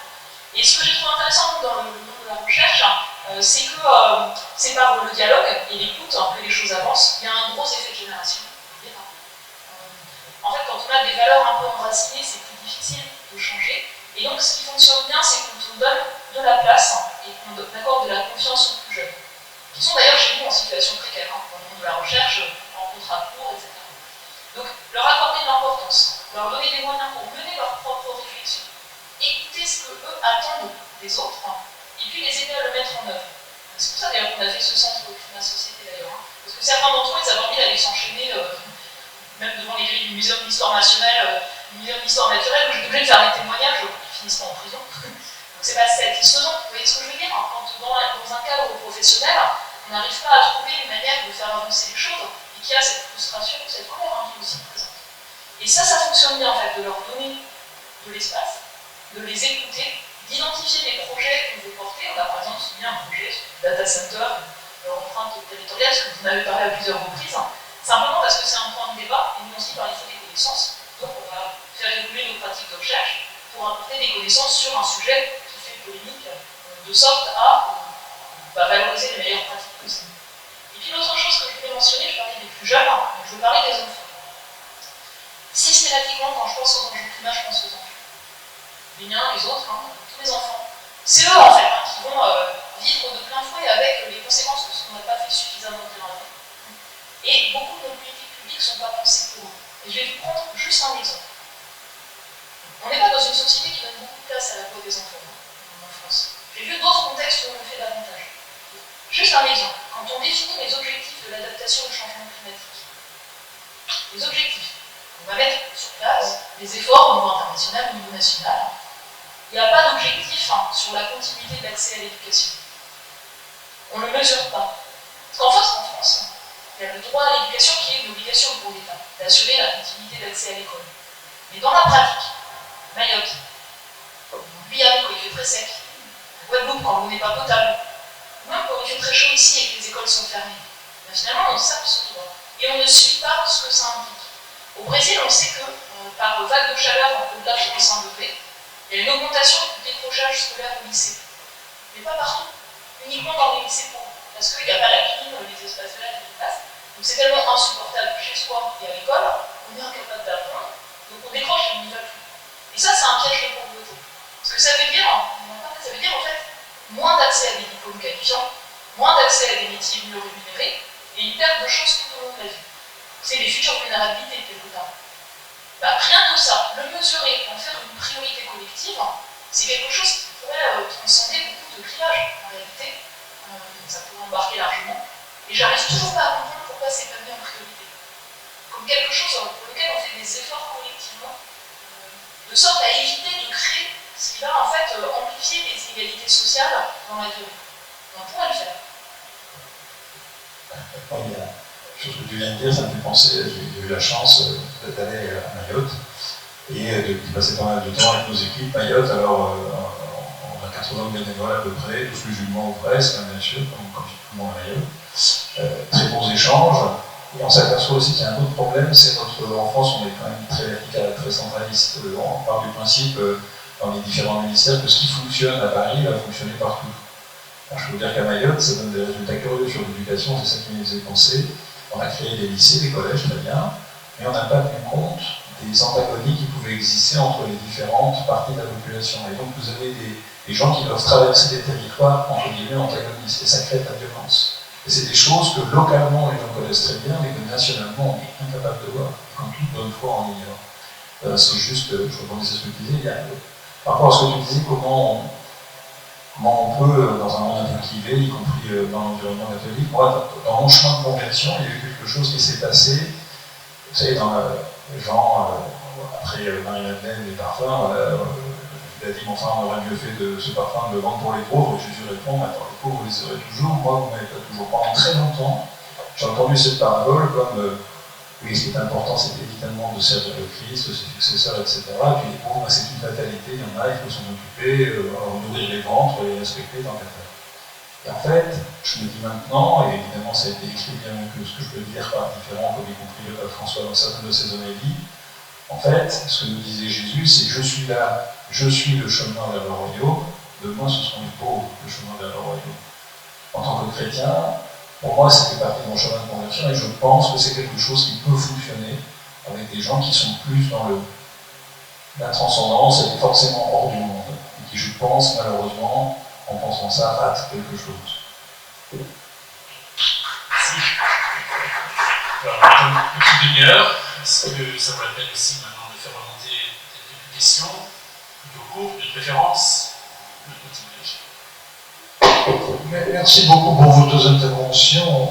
Et ce que j'ai trouvé intéressant dans le monde de la recherche, c'est que c'est par le dialogue et l'écoute que les choses avancent. Il y a un gros effet de génération. En fait, quand on a des valeurs un peu enracinées, c'est plus difficile de changer. Et donc, ce qui fonctionne bien, c'est quand on donne de la place et qu'on accorde de la confiance aux plus jeunes, qui sont d'ailleurs chez nous en situation précaire, dans le monde de la recherche, en contrat court, etc. Donc, leur accorder de l'importance, leur donner des moyens pour mener leur propre réflexion, écouter ce qu'eux attendent des autres, et puis les aider à le mettre en œuvre. C'est pour ça d'ailleurs qu'on a fait ce centre Climat Société d'ailleurs, parce que certains d'entre eux, ils avaient envie d'aller s'enchaîner, même devant les grilles du Muséum d'Histoire nationale, du Muséum d'Histoire naturelle, où j'étais obligée de faire des témoignages pour qu'ils finissent pas en prison. Donc c'est pas satisfaisant, vous voyez ce que je veux dire, quand dans un cadre professionnel, on n'arrive pas à trouver une manière de faire avancer les choses, et qu'il y a cette frustration, cette colère qui est aussi présente. Et ça fonctionne bien en fait, de leur donner de l'espace, de les écouter, d'identifier les projets qu'on veut porter. On a par exemple soumis un projet sur le data center, leur empreinte territoriale, ce que vous en avez parlé à plusieurs reprises, simplement parce que c'est un point de débat, et nous on se dit par il faut des connaissances, donc on va faire évoluer nos pratiques de recherche pour apporter des connaissances sur un sujet qui fait polémique, de sorte à valoriser les meilleures pratiques possibles. Et puis l'autre chose que je voulais mentionner, je parlais des plus jeunes, donc je veux parler des enfants. Systématiquement, quand je pense aux enjeux climat, je pense aux enfants. Les miens, les autres, tous les enfants. C'est eux en fait qui vont vivre de plein fouet avec les conséquences de ce qu'on n'a pas fait suffisamment bien avant. Et beaucoup de nos politiques publiques ne sont pas pensées pour eux. Et je vais vous prendre juste un exemple. On n'est pas dans une société qui donne beaucoup de place à la voix des enfants en France. J'ai vu d'autres contextes où on le fait davantage. Juste un exemple. Quand on définit les objectifs de l'adaptation au changement climatique, les objectifs, on va mettre sur place des efforts au niveau international, au niveau national. Il n'y a pas d'objectif sur la continuité de l'accès à l'éducation. On ne le mesure pas. Parce qu'en France, il y a le droit à l'éducation qui est une obligation pour l'État, d'assurer la continuité d'accès à l'école. Mais dans la pratique, Mayotte, Guyane quand il fait très sec, Guadeloupe quand l'eau n'est pas potable, ou même quand il fait très chaud ici et que les écoles sont fermées, ben finalement on sape ce droit. Et on ne suit pas ce que ça implique. Au Brésil, on sait que par vague de chaleur au-delà de 35 degrés, il y a une augmentation du décrochage scolaire au lycée. Mais pas partout, uniquement dans les lycées pauvres. Parce qu'il n'y a pas la clim, les espaces verts, les places. Donc c'est tellement insupportable chez soi et à l'école, on est incapable d'apprendre, donc on décroche et on n'y va plus. Et ça, c'est un piège de pauvreté. Parce que ça veut dire en fait moins d'accès à des diplômes qualifiants, moins d'accès à des métiers mieux rémunérés, et une perte de chance tout au long de la vie. C'est les futures vulnérabilités quelque part. Rien que ça, le mesurer, en faire une priorité collective, c'est quelque chose qui pourrait transcender beaucoup de clivages en réalité. Ça pourrait embarquer largement. Et j'arrive toujours pas à comprendre pourquoi c'est pas mis en priorité. Comme quelque chose pour lequel on fait des efforts collectivement, de sorte à éviter de créer ce qui va en fait amplifier les inégalités sociales dans la durée. On pourrait le faire. Il y a chose que tu viens de dire, ça me fait penser, j'ai eu la chance d'aller à Mayotte et de passer pas mal de temps avec nos équipes Mayotte. Alors, on a 80 bénévoles à peu près, tous musulmans ou presque, bien sûr, comme tout le monde à Mayotte. Très bons échanges. Et on s'aperçoit aussi qu'il y a un autre problème, c'est en France, on est quand même très radical, très centraliste. On part du principe, dans les différents ministères, que ce qui fonctionne à Paris va fonctionner partout. Alors, je peux vous dire qu'à Mayotte, ça donne des résultats curieux sur l'éducation, c'est ça qui nous faisait penser. On a créé des lycées, des collèges, très bien, mais on n'a pas tenu compte des antagonies qui pouvaient exister entre les différentes parties de la population. Et donc vous avez des gens qui doivent traverser des territoires, entre guillemets, antagonistes, et ça crée de la violence. Et c'est des choses que localement les gens connaissent très bien, mais que nationalement on est incapable de voir, comme toute bonne foi en ignore. C'est juste, je rebondis sur ce que tu disais, par rapport à ce que tu disais, comment on peut, dans un monde interclivé, y compris dans l'environnement catholique, moi, dans mon chemin de conversion, il y a eu quelque chose qui s'est passé, vous savez, dans les gens, après Marie-Madeleine, les parfums, il a dit, enfin, on aurait mieux fait de ce parfum de le vendre pour les pauvres, et Jésus répond, attends, les pauvres, vous les aurez toujours, moi, vous m'avez pas toujours. Pendant très longtemps, j'ai entendu cette parabole comme, oui, ce qui est important, c'est évidemment de servir le Christ, ses successeurs, etc. Et puis les pauvres, c'est une fatalité, il y en a, il faut s'en occuper, nourrir les ventres et respecter dans la terre. Et en fait, je me dis maintenant, et évidemment ça a été écrit bien mieux que ce que je peux dire par différents, comme y compris le pape François dans certaines de ses homélies, en fait, ce que nous disait Jésus, c'est je suis là, je suis le chemin vers le royaume, demain ce seront les pauvres le chemin vers le royaume. En tant que chrétien, pour moi, ça fait partie de mon chemin de conversion et je pense que c'est quelque chose qui peut fonctionner avec des gens qui sont plus dans la transcendance et forcément hors du monde. Et qui, je pense, malheureusement, en pensant ça, ratent quelque chose. Merci. Alors, une petite demi-heure. Est-ce que ça vaut la peine aussi maintenant de faire remonter quelques questions, plutôt courtes, de préférence? Merci beaucoup pour vos deux interventions.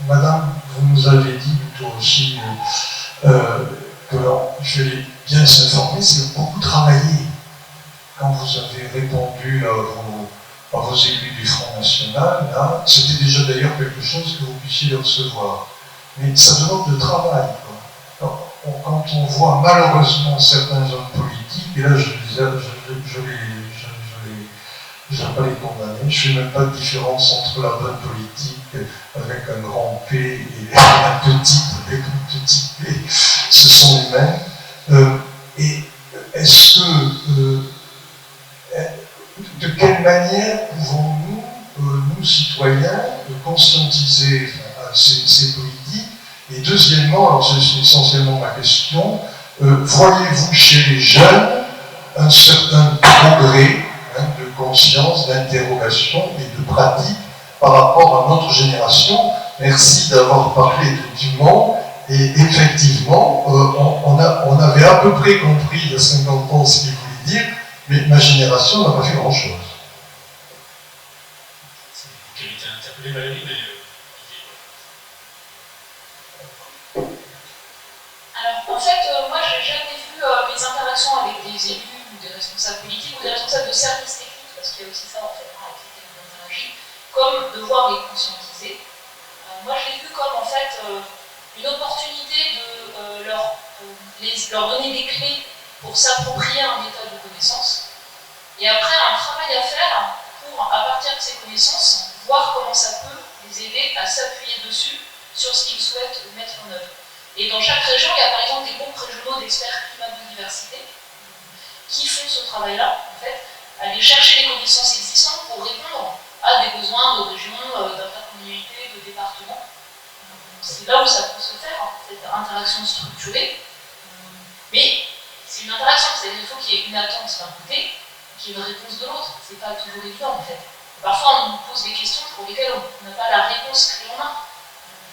Madame, vous nous avez dit plutôt aussi que je l'ai bien s'informer, c'est beaucoup travaillé. Quand vous avez répondu à vos élus du Front National, là, c'était déjà d'ailleurs quelque chose que vous puissiez le recevoir. Mais ça demande de travail, quoi. Quand on voit malheureusement certains hommes politiques, et là je n'aime pas les condamner, je ne fais même pas de différence entre la bonne politique avec un grand P et un petit avec un petit P, ce sont les mêmes. Et est-ce que, de quelle manière pouvons-nous, nous citoyens, conscientiser ces politiques? Et deuxièmement, alors c'est essentiellement ma question, voyez-vous chez les jeunes un certain progrès de conscience, d'interrogation et de pratique par rapport à notre génération? Merci d'avoir parlé de Dumont, et effectivement, on avait à peu près compris il y a 50 ans ce qu'il voulait dire, mais ma génération n'a pas fait grand-chose. C'est une qualité interpellée, Valérie, mais... Alors, en fait, moi, j'ai jamais vu mes interactions avec des élus ou des responsables politiques ou des responsables de services techniques, parce qu'il y a aussi ça, en fait, avec lesquels on interagit, comme devoir les conscientiser. Moi, je l'ai vu comme, en fait, une opportunité de leur donner des clés pour s'approprier un état de connaissance, et après, un travail à faire pour, à partir de ces connaissances, voir comment ça peut les aider à s'appuyer dessus sur ce qu'ils souhaitent mettre en œuvre. Et dans chaque région, il y a par exemple des groupes régionaux d'experts climat-biodiversité qui font ce travail-là, en fait, aller chercher les connaissances existantes pour répondre à des besoins de régions, d'intercommunalités, de départements. C'est là où ça peut se faire, cette interaction structurée. Mais c'est une interaction, c'est-à-dire qu'il faut qu'il y ait une attente d'un côté, qu'il y ait une réponse de l'autre. C'est pas toujours évident, en fait. Parfois, on nous pose des questions pour lesquelles on n'a pas la réponse clé en main.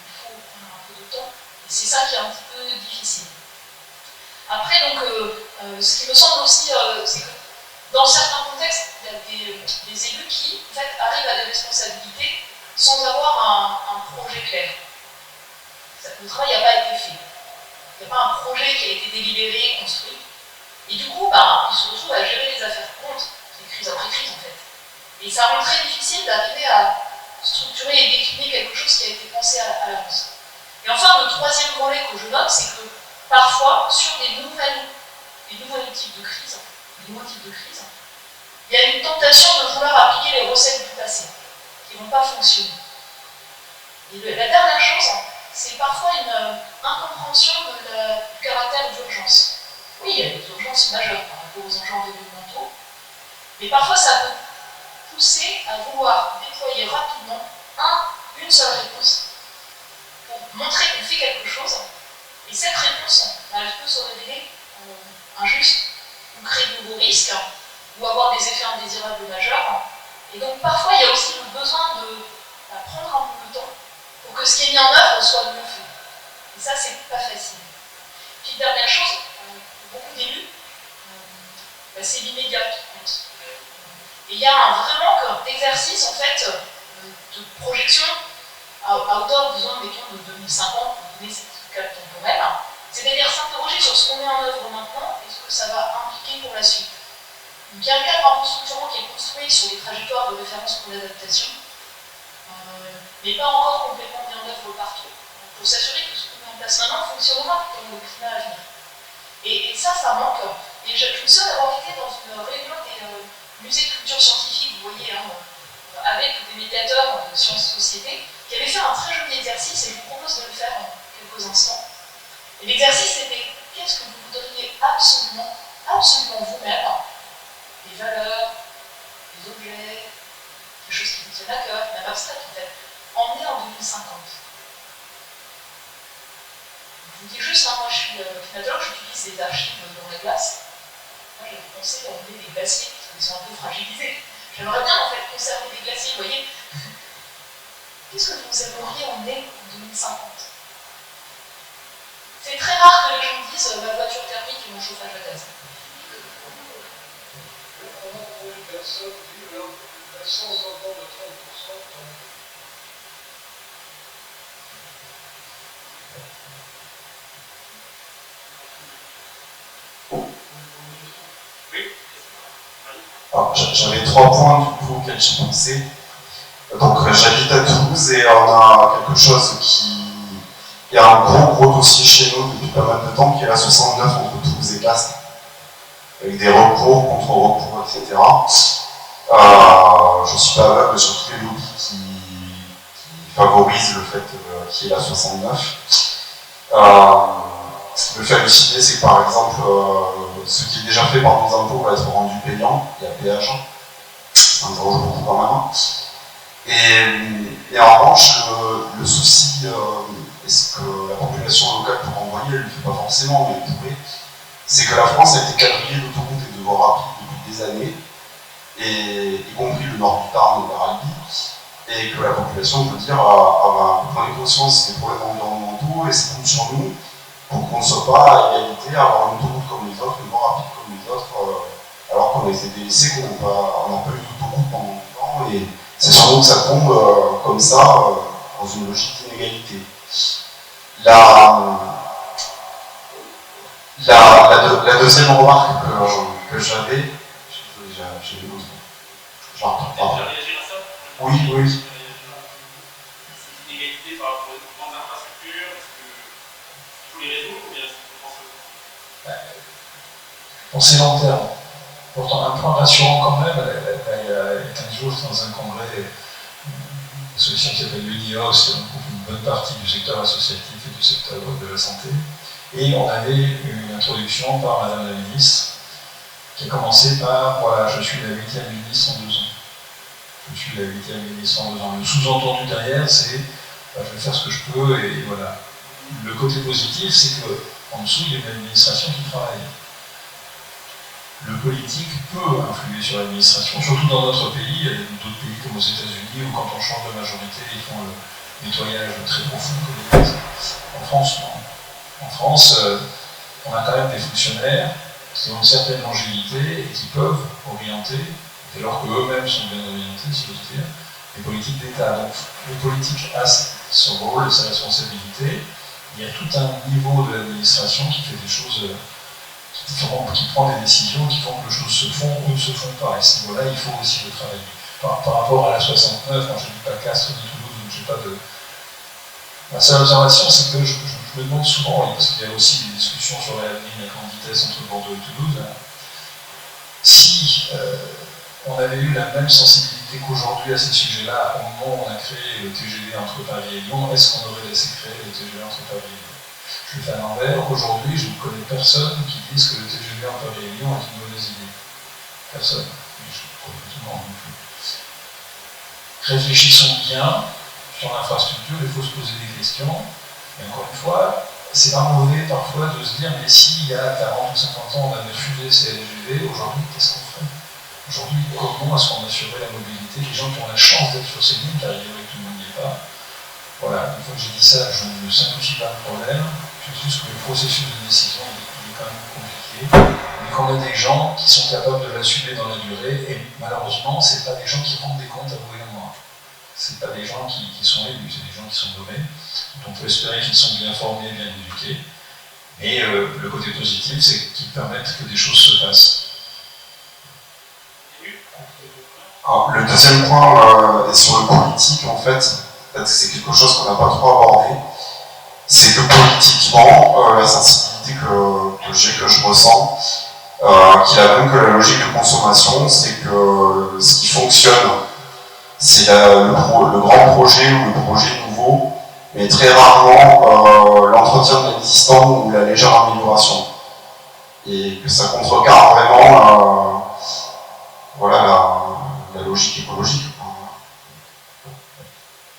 Il faut prendre un peu de temps. C'est ça qui est un petit peu difficile. Après, donc, ce qui me semble aussi, c'est que dans certains contextes, il y a des élus qui, en fait, arrivent à des responsabilités sans avoir un projet clair. Le travail n'a pas été fait. Il n'y a pas un projet qui a été délibéré, construit. Et du coup, ils se retrouvent à gérer les affaires comptes, c'est crise après crise, en fait. Et ça rend très difficile d'arriver à structurer et décliner quelque chose qui a été pensé à l'avance. Et enfin, le troisième volet que je note, c'est que parfois, sur des nouveaux types de crises, il y a une tentation de vouloir appliquer les recettes du passé, qui ne vont pas fonctionner. Et la dernière chose, c'est parfois une incompréhension du caractère d'urgence. Oui, il y a des urgences majeures par rapport aux enjeux environnementaux, mais parfois ça peut pousser à vouloir déployer rapidement une seule réponse pour montrer qu'on fait quelque chose, et cette réponse, elle peut se révéler injuste, ou créer de nouveaux risques, ou avoir des effets indésirables majeurs. Et donc parfois il y a aussi le besoin de prendre un peu de temps pour que ce qui est mis en œuvre soit mieux fait. Et ça, c'est pas facile. Puis dernière chose, pour beaucoup d'élus, c'est l'immédiat qui compte. Et il y a un vrai manque d'exercice en fait de projection à hauteur, disons, mettons, de 2050, pour donner cette cadre temporelle, c'est-à-dire s'interroger sur ce qu'on met en œuvre maintenant et ce que ça va impliquer pour la suite. Donc il y a un cadre un peu structurant qui est construit sur les trajectoires de référence pour l'adaptation, mais pas encore complètement mis en œuvre partout, pour s'assurer que ce qu'on met en place maintenant fonctionnera dans le climat à venir. Et ça manque. Et je me souviens d'avoir été dans une réunion des musées de culture scientifique, vous voyez, avec des exercice, et je vous propose de le faire en quelques instants. Et l'exercice, c'était qu'est-ce que vous voudriez absolument, absolument vous-même, des valeurs, des objets, des choses qui vous tiennent à cœur, même abstraites en fait, emmener en 2050. Je vous dis juste, moi je suis climatologue, j'utilise des archives dans la glace. Moi j'avais pensé à emmener des glaciers, parce qu'ils sont un peu fragilisés. J'aimerais bien en fait conserver des glaciers, vous voyez. Qu'est-ce que vous aimeriez emmener en 2050? C'est très rare que les gens disent ma voiture thermique et mon chauffage à gaz. On a trouvé une personne qui vit leur puissance encore de 30%. Alors, j'avais 3 points du coup auxquels j'ai pensé. Donc j'habite à Toulouse et on a quelque chose qui... Il y a un gros dossier chez nous depuis pas mal de temps qui est la 69 entre Toulouse et Castres, avec des recours, contre-recours, etc. Je ne suis pas aveugle sur tous les lobbies qui favorisent le fait qu'il y ait la 69. Le fait halluciné, c'est que par exemple, ce qui est déjà fait par nos impôts va être rendu payant, il y a péage, ça interroge beaucoup quand même. Et en revanche, le souci, est-ce que la population locale peut renvoyer, elle ne le fait pas forcément, mais elle pourrait, c'est que la France a été quadrillée d'autoroutes et de voies rapides depuis des années, y compris le nord du Tarn et l'Arabie, et que la population peut dire vous prenez conscience des problèmes environnementaux et c'est tout sur nous, pour qu'on ne soit pas à égalité, à avoir une autoroute comme les autres, une voie rapide comme les autres, alors qu'on a été délaissés, qu'on n'a pas eu d'autoroute pendant longtemps, et c'est sur nous que ça tombe comme ça, dans une logique d'inégalité. La deuxième remarque que j'avais, j'ai eu l'autre. Réagir à ça? Oui. C'est une inégalité par rapport aux grandes infrastructures, est-ce qu'il faut les résoudre ou bien est-ce qu'il faut penser Penser long terme. Pourtant, un point rassurant quand même, il y a 15 jours, dans un congrès, une association qui s'appelle l'UNIOS, qui regroupe une bonne partie du secteur associatif et du secteur de la santé. Et on avait une introduction par Madame la ministre, qui a commencé par voilà, je suis la 8e ministre en 2 ans. Je suis la 8e ministre en 2 ans. Le sous-entendu derrière, c'est je vais faire ce que je peux, et voilà. Le côté positif, c'est qu'en dessous, il y a une administration qui travaille. Le politique peut influer sur l'administration, surtout dans notre pays. Il y a d'autres pays comme aux États-Unis où quand on change de majorité, ils font le nettoyage très profond que les En France, non. En France, on a quand même des fonctionnaires qui ont une certaine longévité et qui peuvent orienter, dès lors qu'eux-mêmes sont bien orientés, si j'ose dire, les politiques d'État. Donc le politique a son rôle et sa responsabilité. Il y a tout un niveau de l'administration qui fait des choses qui prend des décisions qui font que les choses se font ou ne se font pas. Et à ce niveau-là, il faut aussi le travailler. Par rapport à la 69, moi je ne dis pas Castres ni Toulouse, donc j'ai pas de... Ma seule observation, c'est que je me demande souvent, parce qu'il y a aussi des discussions sur la ligne à grande vitesse entre Bordeaux et Toulouse, si on avait eu la même sensibilité qu'aujourd'hui à ces sujets-là, au moment où on a créé le TGV entre Paris et Lyon, est-ce qu'on aurait laissé créer le TGV entre Paris et Lyon? Je le fais à l'envers. Aujourd'hui, je ne connais personne qui dise que le TGV entre Paris et Lyon est une mauvaise idée. Personne. Je ne connais pas tout le monde non plus. Réfléchissons bien sur l'infrastructure, il faut se poser des questions. Et encore une fois, c'est pas mauvais parfois de se dire, mais s'il y a 40 ou 50 ans, on avait refusé ces LGV, aujourd'hui, qu'est-ce qu'on ferait? Aujourd'hui, comment est-ce qu'on assurerait la mobilité des gens qui ont la chance d'être sur ces lignes, car il y aurait que tout le monde n'y est pas. Voilà, une fois que j'ai dit ça, je ne simplifie pas le problème. C'est juste que le processus de décision est quand même compliqué, mais qu'on a des gens qui sont capables de l'assumer dans la durée, et malheureusement, ce n'est pas des gens qui rendent des comptes à vous et à moi. Ce pas des gens qui sont élus, c'est des gens qui sont nommés. Donc on peut espérer qu'ils sont bien formés, bien éduqués. Et le côté positif, c'est qu'ils permettent que des choses se fassent. Alors, le deuxième point est sur le politique, en fait c'est quelque chose qu'on n'a pas trop abordé. C'est que politiquement, la sensibilité que j'ai, que je ressens, qui est la même que la logique de consommation, c'est que ce qui fonctionne, c'est le grand projet ou le projet nouveau mais très rarement l'entretien de l'existant ou la légère amélioration. Et que ça contrecarre vraiment voilà, la logique écologique.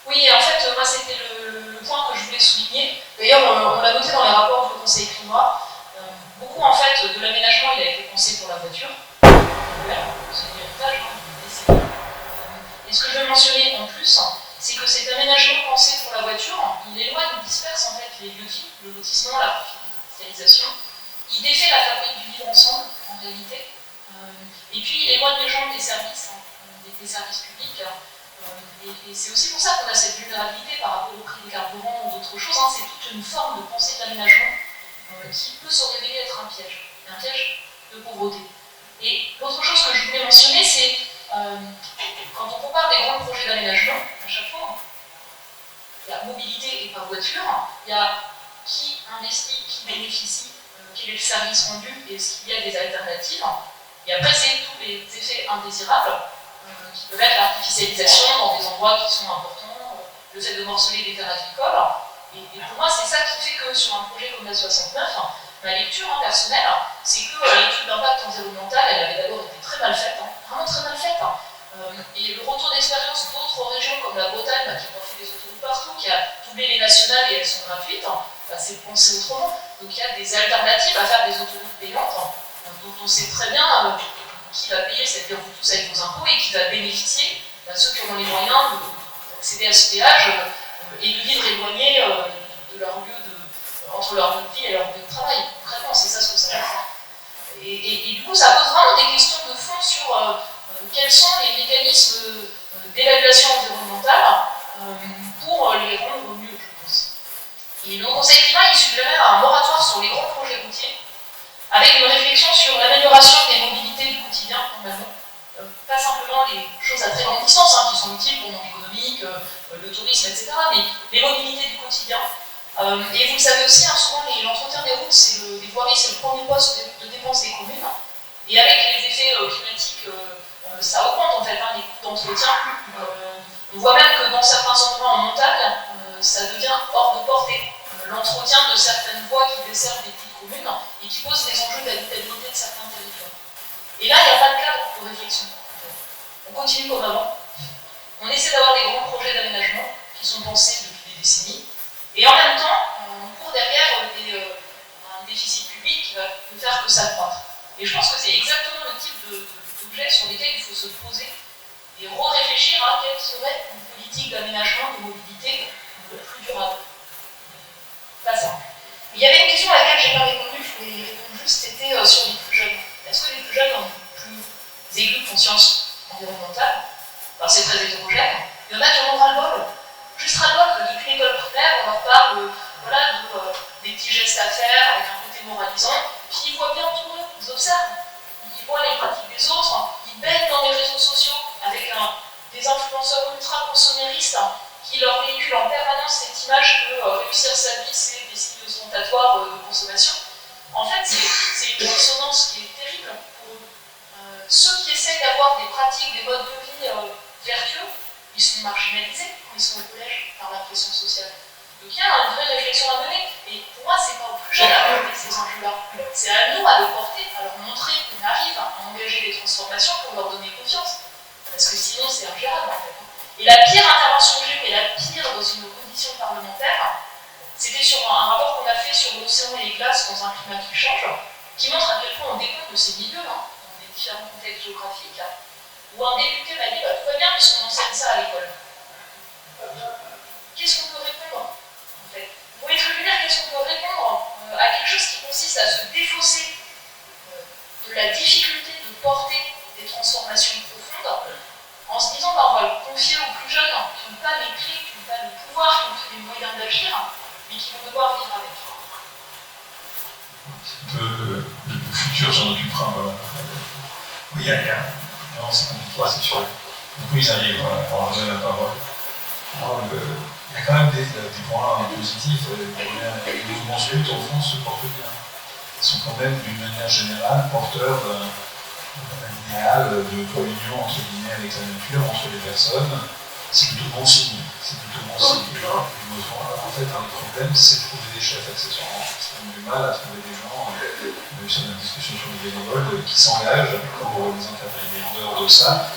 Oui, en fait, moi c'était le point que je voulais souligner. D'ailleurs, on l'a noté dans les rapports du Conseil climat. Beaucoup en fait de l'aménagement il a été pensé pour la voiture. C'est l'héritage des décennies. Et ce que je veux mentionner en plus, c'est que cet aménagement pensé pour la voiture, il éloigne, il disperse en fait les lieux de vie, le lotissement, la professionnalisation. Il défait la fabrique du vivre ensemble, en réalité. Et puis il éloigne les gens des services, des services publics. Et c'est aussi pour ça qu'on a cette vulnérabilité par rapport au prix des carburants ou d'autres choses. C'est toute une forme de pensée de l'aménagement qui peut se révéler être un piège de pauvreté. Et l'autre chose que je voulais mentionner, c'est quand on compare des grands projets d'aménagement, à chaque fois, il y a mobilité et pas voiture, il y a qui investit, qui bénéficie, quel est le service rendu, et est-ce qu'il y a des alternatives. Et après, c'est tous les effets indésirables qui peuvent être l'artificialisation dans des endroits qui sont importants, le fait de morceler des terres agricoles. Et pour moi, c'est ça qui fait que sur un projet comme la 69, ma lecture personnelle, c'est que l'étude d'impact environnemental, elle avait d'abord été très mal faite, vraiment très mal faite. Et le retour d'expérience d'autres régions comme la Bretagne, qui ont fait des autoroutes partout, qui a doublé les nationales et elles sont gratuites, c'est de penser autrement. Donc il y a des alternatives à faire des autoroutes payantes, dont on sait très bien qui va payer, c'est-à-dire vous tous avec vos impôts, et qui va bénéficier, ceux qui auront les moyens d'accéder à ce péage et de vivre éloignés de leur lieu entre leur lieu de vie et leur lieu de travail. Concrètement, c'est ça ce que ça veut dire. Et du coup, ça pose vraiment des questions de fond sur quels sont les mécanismes d'évaluation environnementale pour les rendre mieux, je pense. Et le Conseil climat, il suggérait un moratoire sur les grands projets routiers, avec une réflexion sur l'amélioration des mobilités du quotidien, normalement. Pas simplement les choses à très grande distance, qui sont utiles pour le monde économique, le tourisme, etc., mais les mobilités du quotidien. Et vous le savez aussi, souvent l'entretien des routes, des voiries, c'est le premier poste de dépenses des communes. Et avec les effets climatiques, ça augmente en fait les coûts d'entretien. On voit même que dans certains endroits en montagne, ça devient hors de portée. L'entretien de certaines voies qui desservent des petites communes et qui posent des enjeux d'habitabilité de certains territoires. Et là, il n'y a pas de cadre de réflexion. On continue comme avant. On essaie d'avoir des grands projets d'aménagement qui sont pensés depuis des décennies. Et en même temps, on court derrière un déficit public qui va faire que ça croît. Et je pense que c'est exactement le type d'objet sur lesquels il faut se poser et réfléchir à quelle serait une politique d'aménagement de mobilité plus durable. Pas ça. Il y avait une question à laquelle je n'ai pas répondu, je voulais y répondre juste, c'était sur les plus jeunes. Est-ce que les plus jeunes ont une plus aiguë conscience environnementale? Alors c'est très hétérogène. Il y en a qui en ont ras-le-bol. Juste ras-le-bol que depuis l'école primaire, on leur parle des petits gestes à faire avec un côté moralisant, puis ils voient bien tout le monde, ils observent, ils voient les pratiques des autres, ils baignent dans les réseaux sociaux avec des influenceurs ultra consomméristes qui leur véhiculent en permanence cette image que réussir sa vie, c'est des signes ostentatoires de consommation. En fait, c'est une dissonance qui est terrible pour eux. Ceux qui essayent d'avoir des pratiques, des modes de vie vertueux, ils sont marginalisés quand ils sont au collège par la pression sociale. Donc il y a une vraie réflexion à mener. Et pour moi, c'est pas aux plus jeunes à porter ces enjeux-là. C'est à nous à le porter, à leur montrer qu'on arrive à engager des transformations pour leur donner confiance. Parce que sinon, c'est ingérable en fait. Et la pire intervention que j'ai eue, et la pire dans une commission parlementaire, c'était sur un rapport qu'on a fait sur l'océan et les glaces dans un climat qui change, qui montre à quel point on dépend de ces milieux, dans des différents contextes géographiques, où un député m'a dit tout va bien puisqu'on enseigne ça à l'école. Qu'est-ce qu'on peut répondre en fait? Vous voyez ce que je veux dire? Qu'est-ce qu'on peut répondre à quelque chose qui consiste à se défausser de la difficulté de porter des transformations profondes en se disant on va le confier aux plus jeunes qui n'ont pas les clés, qui n'ont pas le pouvoir, qui n'ont pas les moyens d'agir, mais qui vont devoir vivre avec. Le futur s'en occupera. Oui, non, c'est compliqué, c'est sûr. Du coup, ils arrivent à leur donner la parole. Alors, il y a quand même des points positifs. Les mouvements suite, au fond, se portent bien. Ils sont quand même, d'une manière générale, porteurs d'un idéal de communion entre guillemets avec la nature, entre les personnes, c'est plutôt bon signe. C'est plutôt bon signe. En fait, un des problèmes, c'est de trouver des chefs accessoirement. On a du mal à trouver des gens, on a eu ça dans la discussion sur les bénévoles, qui s'engagent pour les encadrer. Mais en dehors de ça,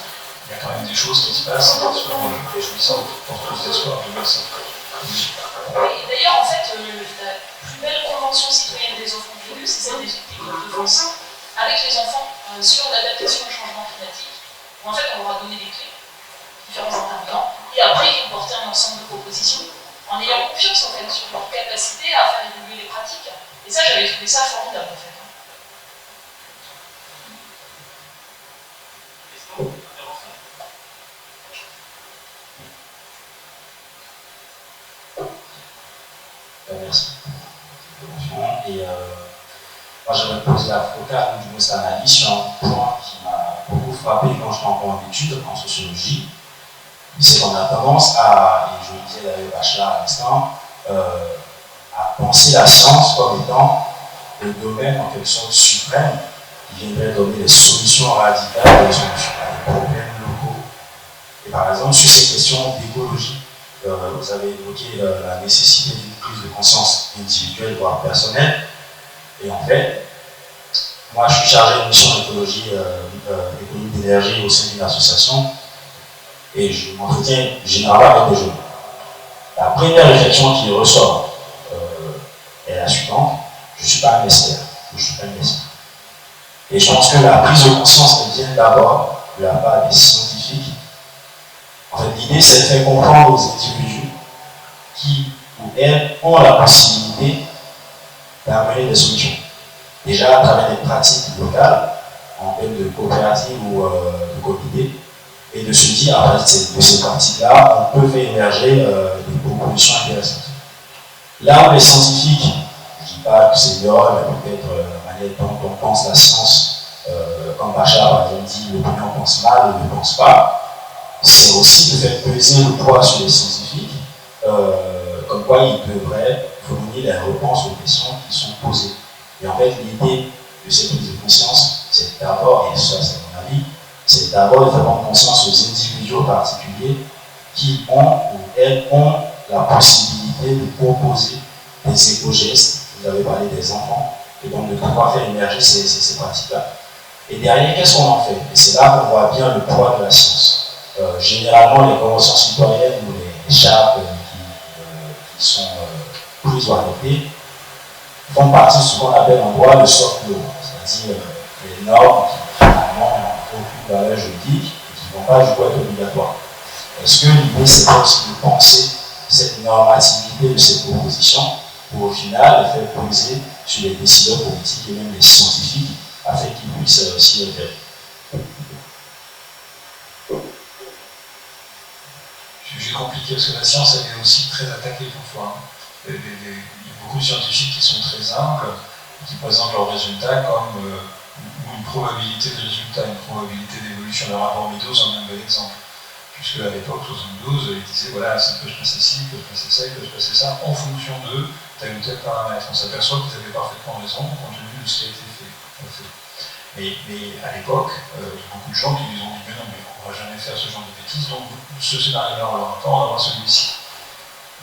il y a quand même des choses qui se passent, qui sont réjouissantes, porteuses d'espoir, de médecins. Et d'ailleurs, en fait, la plus belle convention citoyenne des enfants élus, c'est celle des écoles de France, avec les enfants sur l'adaptation au changement climatique, où en fait on leur a donné des clés, différents intervenants, et après ils vont porter un ensemble de propositions, en ayant confiance en fait sur leur capacité à faire évoluer les pratiques. Et ça, j'avais trouvé ça formidable en fait. Merci. Et moi, j'aimerais poser à Foucault du mot analyse sur un point qui m'a beaucoup frappé quand j'étais encore en études en sociologie. C'est qu'on a tendance à, et je le disais d'ailleurs Bachelard à l'instant, à penser la science comme étant le domaine en quelque sorte suprême qui viendrait donner des solutions radicales, des solutions à des problèmes locaux. Et par exemple, sur ces questions d'écologie, vous avez évoqué la nécessité d'une prise de conscience individuelle, voire personnelle. Et en fait, moi je suis chargé de mission d'écologie, d'économie d'énergie au sein d'une association, et je m'entretiens généralement avec des jeunes. La première réflexion qui ressort est la suivante: je ne suis pas un expert, je ne suis pas un expert. Et je pense que la prise de conscience elle vient d'abord de la part des scientifiques. En fait, l'idée, c'est de faire comprendre aux individus qui ou elles ont la possibilité d'amener des solutions. Déjà à travers des pratiques locales, en termes de coopératives ou de comités, et de se dire, à partir de ces pratiques-là, on peut faire émerger des propositions intéressantes. Là où les scientifiques, je ne dis pas que c'est l'heure, mais peut-être la manière dont on pense la science, comme Bachar par exemple dit, l'opinion pense mal ou ne pense pas, c'est aussi de faire peser le poids sur les scientifiques, comme quoi ils devraient fournir les réponses aux questions qui sont posées. Et en fait, l'idée de cette prise de conscience, c'est d'abord, et ça c'est mon avis, c'est d'abord de faire prendre conscience aux individus particuliers qui ont ou elles ont la possibilité de proposer des éco-gestes. Vous avez parlé des enfants, et donc de pouvoir faire émerger ces pratiques-là. Et derrière, qu'est-ce qu'on en fait? Et c'est là qu'on voit bien le poids de la science. Généralement, les conventions citoyennes ou les chartes qui sont prises ou adoptées font partie de ce qu'on appelle en droit le soft law, c'est-à-dire les normes qui finalement n'ont aucune valeur juridique et qui ne vont pas du coup être obligatoires. Est-ce que l'idée c'est aussi de penser cette normativité de ces propositions pour au final les faire poser sur les décideurs politiques et même les scientifiques afin qu'ils puissent s'y référer? Sujet compliqué parce que la science elle est aussi très attaquée parfois. Il y a beaucoup de scientifiques qui sont très humbles, qui présentent leurs résultats comme une probabilité de résultat, une probabilité d'évolution. Le rapport Meadows en est un bel exemple. Puisque à l'époque, 72, ils disaient voilà, ça peut se passer ci, il peut se passer ça, il peut se passer ça, en fonction de tel ou tel paramètre. On s'aperçoit qu'ils avaient parfaitement raison compte tenu de ce qui a été fait. Mais à l'époque, il y a beaucoup de gens qui nous ont dit mais non, mais on ne va jamais faire ce genre de bêtises, donc ce scénario-là, on leur attend, on aura celui-ci.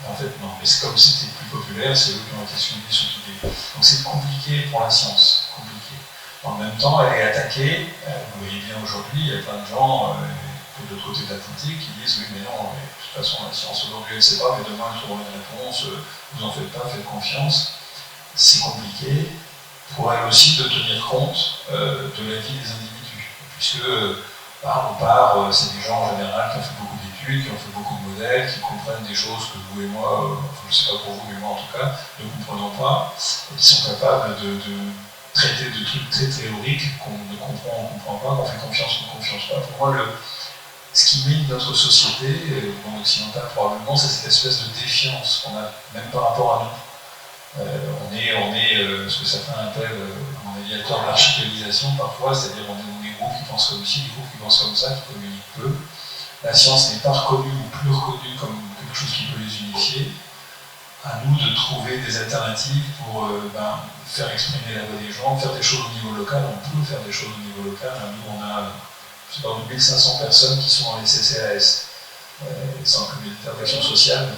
En fait, non, mais c'est comme c'était plus populaire, c'est eux qui ont été suivis sur l'idée. Donc c'est compliqué pour la science, compliqué. En même temps, elle est attaquée, vous voyez bien aujourd'hui, il y a plein de gens de l'autre côté de l'Atlantique qui disent oui, mais non, mais de toute façon, la science aujourd'hui, elle ne sait pas, mais demain, elle trouvera une réponse, vous en faites pas, faites confiance. C'est compliqué pour elle aussi de tenir compte de la vie des individus, puisque c'est des gens en général qui ont fait beaucoup d'études, qui ont fait beaucoup de modèles, qui comprennent des choses que vous et moi, je ne sais pas pour vous, mais moi en tout cas, ne comprenons pas, et qui sont capables de traiter de trucs très théoriques qu'on ne comprend, on ne comprend pas, qu'on fait confiance, on ne confiance pas. Pour moi, ce qui mine notre société, au monde occidental probablement, c'est cette espèce de défiance qu'on a, même par rapport à nous. On est ce que certains appellent, à mon avis, de l'archipélisation parfois, c'est-à-dire on est des groupes qui pensent comme ci, des groupes qui pensent comme ça, qui communiquent peu. La science n'est pas reconnue ou plus reconnue comme quelque chose qui peut les unifier. À nous de trouver des alternatives pour faire exprimer la voix des gens, faire des choses au niveau local. On peut faire des choses au niveau local. Nous, on a, je sais pas, 1500 personnes qui sont dans les CCAS. les centres communautaires d'action sociale.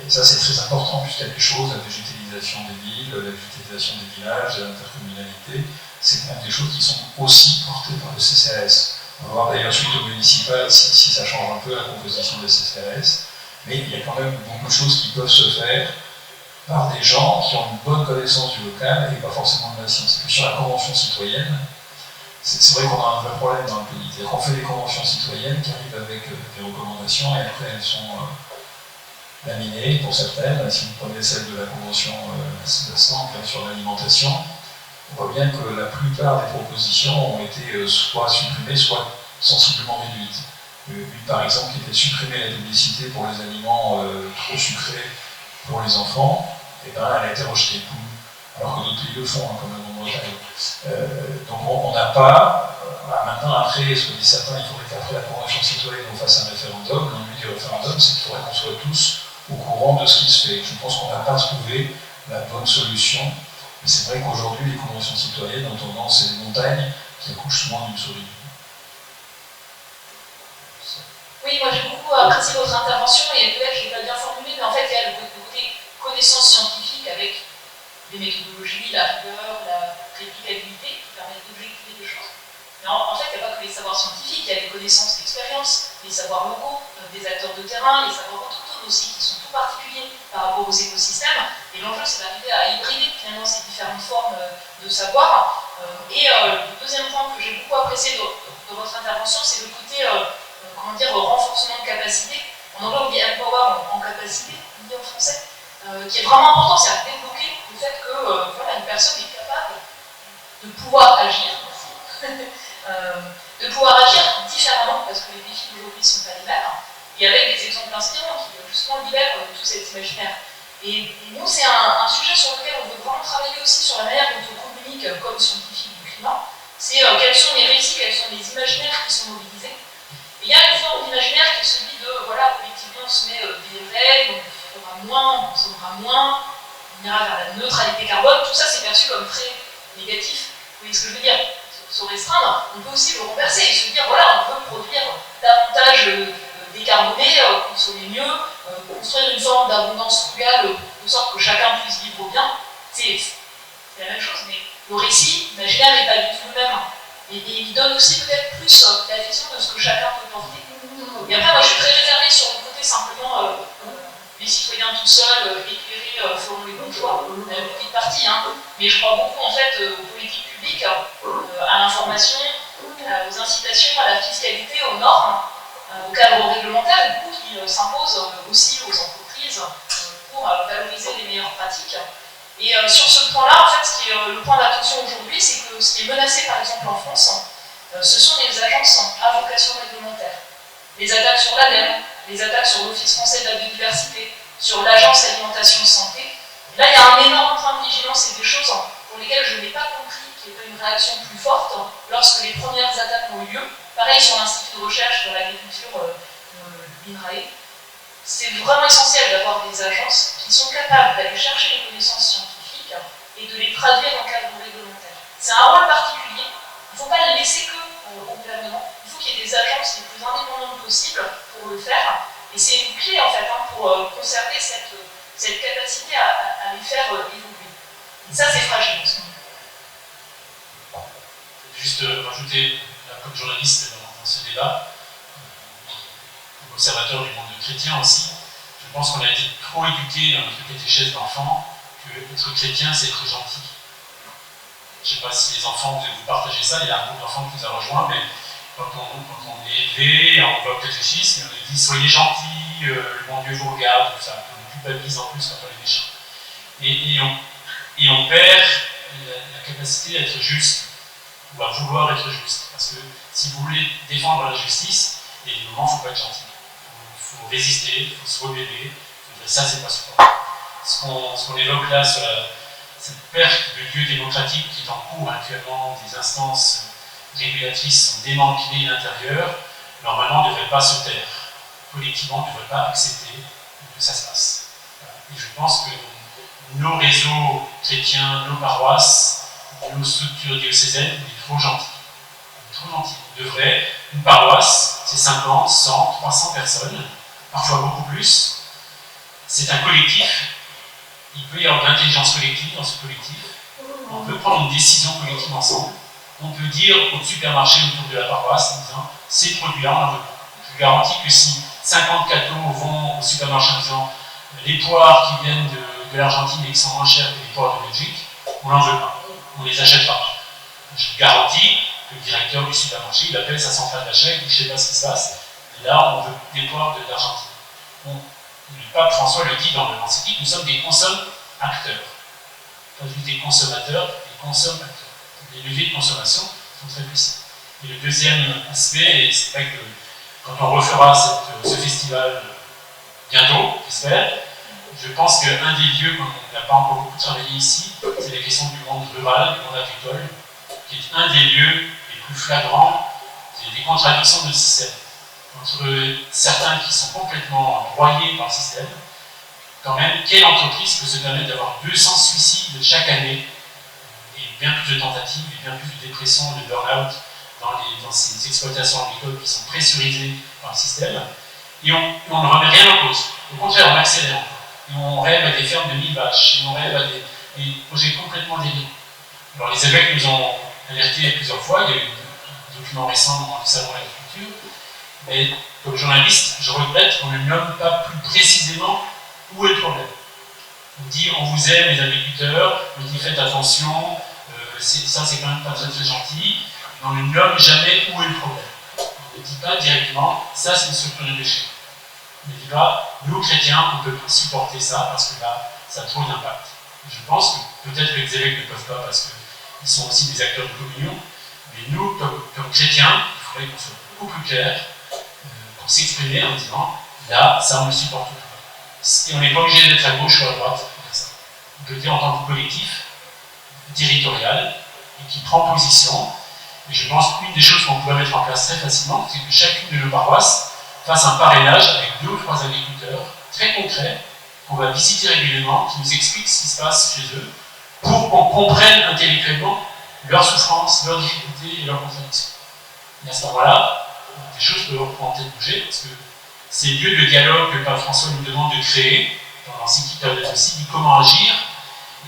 Et ça, c'est très important, puisqu'il y a des choses, la végétalisation des villes, la végétalisation des villages, l'intercommunalité, c'est quand même des choses qui sont aussi portées par le CCAS. On va voir d'ailleurs suite au municipal si ça change un peu la composition des CCAS, mais il y a quand même beaucoup de choses qui peuvent se faire par des gens qui ont une bonne connaissance du local et pas forcément de la science. Et puis sur la convention citoyenne, c'est vrai qu'on a un vrai problème dans le pays. C'est-à-dire qu'on fait des conventions citoyennes qui arrivent avec des recommandations et après elles sont laminées pour certaines. Si vous prenez celle de la convention sur l'alimentation, on voit bien que la plupart des propositions ont été soit supprimées, soit sensiblement réduites. Une par exemple qui était de supprimer la publicité pour les aliments trop sucrés pour les enfants, et ben elle a été rejetée, alors que d'autres pays le font, comme en Bretagne. Donc on n'a pas, maintenant après, ce que disent certains, il faudrait qu'après la convention citoyenne on fasse un référendum. L'ennui du référendum, c'est qu'il faudrait qu'on soit tous au courant de ce qui se fait. Je pense qu'on n'a pas trouvé la bonne solution. Mais c'est vrai qu'aujourd'hui, les conventions citoyennes ont tendance, c'est des montagnes qui accouchent souvent d'une souris. Oui, moi j'ai beaucoup apprécié votre intervention et peut-être je ne l'ai pas bien formulé, mais en fait il y a le côté connaissance scientifique avec les méthodologies, la rigueur, la réplicabilité qui permettent d'objectiver des choses. Mais en fait, il n'y a pas que les savoirs scientifiques, il y a les connaissances d'expérience, les savoirs locaux, des acteurs de terrain, les savoirs autochtones aussi, qui sont tout particuliers par rapport aux écosystèmes. Et l'enjeu, c'est d'arriver à hybrider finalement ces différentes formes de savoir. Et le deuxième point que j'ai beaucoup apprécié de votre intervention, c'est le côté renforcement de capacité. En anglais, on dit empower en capacité, on dit en français, qui est vraiment important, c'est à débloquer le fait que une personne est capable de pouvoir agir, de pouvoir agir différemment, parce que les défis d'aujourd'hui ne sont pas les mêmes, et avec des exemples inspirants qui justement libèrent tout cet imaginaire. Et nous, c'est un sujet sur lequel on veut vraiment travailler aussi sur la manière dont on communique comme scientifique du climat. C'est quels sont les récits, quels sont les imaginaires qui sont mobilisés. Et il y a une forme d'imaginaire qui est celui de, collectivement, on se met des règles, on fera moins, on consommera moins, on ira vers la neutralité carbone, tout ça c'est perçu comme très négatif. Vous voyez ce que je veux dire? Se restreindre, on peut aussi le renverser et se dire, voilà, on peut produire davantage décarboné, consommer mieux, construire une forme d'abondance frugale de sorte que chacun puisse vivre bien. C'est la même chose, mais le récit imaginaire n'est pas du tout le même. Et il donne aussi peut-être plus la vision de ce que chacun peut porter. Et après, moi je suis très réservée sur le côté simplement les citoyens tout seuls, éclairés, feront les bons choix. On a une petite partie, mais je crois beaucoup en fait aux politiques publiques, à l'information, aux incitations, à la fiscalité, aux normes, au cadre réglementaire, beaucoup qui s'imposent aussi aux entreprises pour valoriser les meilleures pratiques. Et sur ce point-là, en fait, ce qui est le point d'attention aujourd'hui, c'est que ce qui est menacé par exemple en France, ce sont les agences à vocation réglementaire. Les attaques sur l'ADEME, les attaques sur l'Office français de la biodiversité, sur l'Agence alimentation santé. Là, il y a un énorme point de vigilance et des choses pour lesquelles je n'ai pas compris qu'il y ait pas une réaction plus forte lorsque les premières attaques ont eu lieu. Pareil sur l'Institut de recherche de l'agriculture, l'INRAE. C'est vraiment essentiel d'avoir des agences qui sont capables d'aller chercher les connaissances scientifiques et de les traduire en cadre réglementaire. C'est un rôle particulier. Il ne faut pas le laisser que au gouvernement. Il faut qu'il y ait des agences les plus indépendantes possibles pour le faire. Et c'est une clé en fait pour conserver cette capacité à les faire évoluer. Et ça, c'est fragile en ce moment. Juste rajouter, comme journaliste dans ce débat, comme observateur du monde chrétien aussi, je pense qu'on a été trop éduqués dans notre catéchèse d'enfants que être chrétien, c'est être gentil. Je ne sais pas si les enfants, vous partagez ça, il y a un groupe d'enfants qui nous a rejoints, mais quand on est élevé, on va au catéchisme, on dit soyez gentils, le bon Dieu vous regarde, tout ça. On culpabilise en plus quand on est méchant. Et on perd la capacité à être juste, ou à vouloir être juste. Parce que si vous voulez défendre la justice, il y a des moments où il ne faut pas être gentil. Il faut résister, il faut se rebeller, il faut dire ça c'est pas supportable. Ce qu'on évoque là sur cette perte de lieu démocratique qui est en cours actuellement, des instances régulatrices sont démantelées à l'intérieur, normalement ne devrait pas se taire. Collectivement, on ne devrait pas accepter que ça se passe. Et je pense que nos réseaux chrétiens, nos paroisses, nos structures diocésaines, on est trop gentils. On est trop gentils. On devrait, une paroisse, c'est 50, 100, 300 personnes. parfois beaucoup plus. C'est un collectif. Il peut y avoir de l'intelligence collective dans ce collectif. On peut prendre une décision collective ensemble. On peut dire au supermarché autour de la paroisse en disant ces produits-là, on en veut pas. Je vous garantis que si 50 cathos vont au supermarché en disant les poires qui viennent de l'Argentine et qui sont moins chères que les poires de Belgique, on n'en veut pas. On ne les achète pas. Je vous garantis que le directeur du supermarché, il appelle sa centrale d'achat, il dit je ne sais pas ce qui se passe, et là on veut des poires de l'Argentine. Le pape François le dit dans l'encyclique, nous sommes des consommateurs. Pas juste des consommateurs, des consommateurs. Les leviers de consommation sont très précis. Et le deuxième aspect, et c'est vrai que quand on refera ce festival bientôt, j'espère, je pense qu'un des lieux qu'on n'a pas encore beaucoup travaillé ici, c'est la question du monde rural, du monde agricole, qui est un des lieux les plus flagrants des contradictions de notre système. Entre certains qui sont complètement broyés par le système, quand même, quelle entreprise peut se permettre d'avoir 200 suicides chaque année, et bien plus de tentatives, et bien plus de dépression, de burn-out dans ces exploitations agricoles qui sont pressurisées par le système, et on ne remet rien en cause. Au contraire, on accélère encore. Et on rêve à des fermes de 1000 vaches, et on rêve à des projets complètement délirants. Alors les évêques nous ont alertés plusieurs fois, il y a eu des documents récents dans le salon de l'agriculture, mais comme journaliste, je regrette qu'on ne nomme pas plus précisément où est le problème. On dit on vous aime les agriculteurs, on dit faites attention, ça c'est quand même pas très, très gentil, mais on ne nomme jamais où est le problème. On ne dit pas directement ça c'est une structure de déchets. On ne dit pas nous chrétiens on ne peut pas supporter ça parce que là ça a trop d'impact. Je pense que peut-être que les évêques ne peuvent pas parce qu'ils sont aussi des acteurs de communion, mais nous comme chrétiens, il faudrait qu'on soit beaucoup plus clair pour s'exprimer en disant là ça on ne supporte pas. Et on n'est pas obligé d'être à gauche ou à droite pour faire ça. On peut dire en tant que collectif, territorial, et qui prend position. Et je pense qu'une des choses qu'on pourrait mettre en place très facilement, c'est que chacune de nos paroisses fasse un parrainage avec 2 ou 3 agriculteurs très concrets, qu'on va visiter régulièrement, qui nous expliquent ce qui se passe chez eux, pour qu'on comprenne intellectuellement leurs souffrances, leurs difficultés et leurs contradictions. Et à ce moment-là, des choses peuvent peut-être bouger, parce que ces lieux de dialogue que Pape François nous demande de créer, dans l'encyclique Laudato Si, dit comment agir,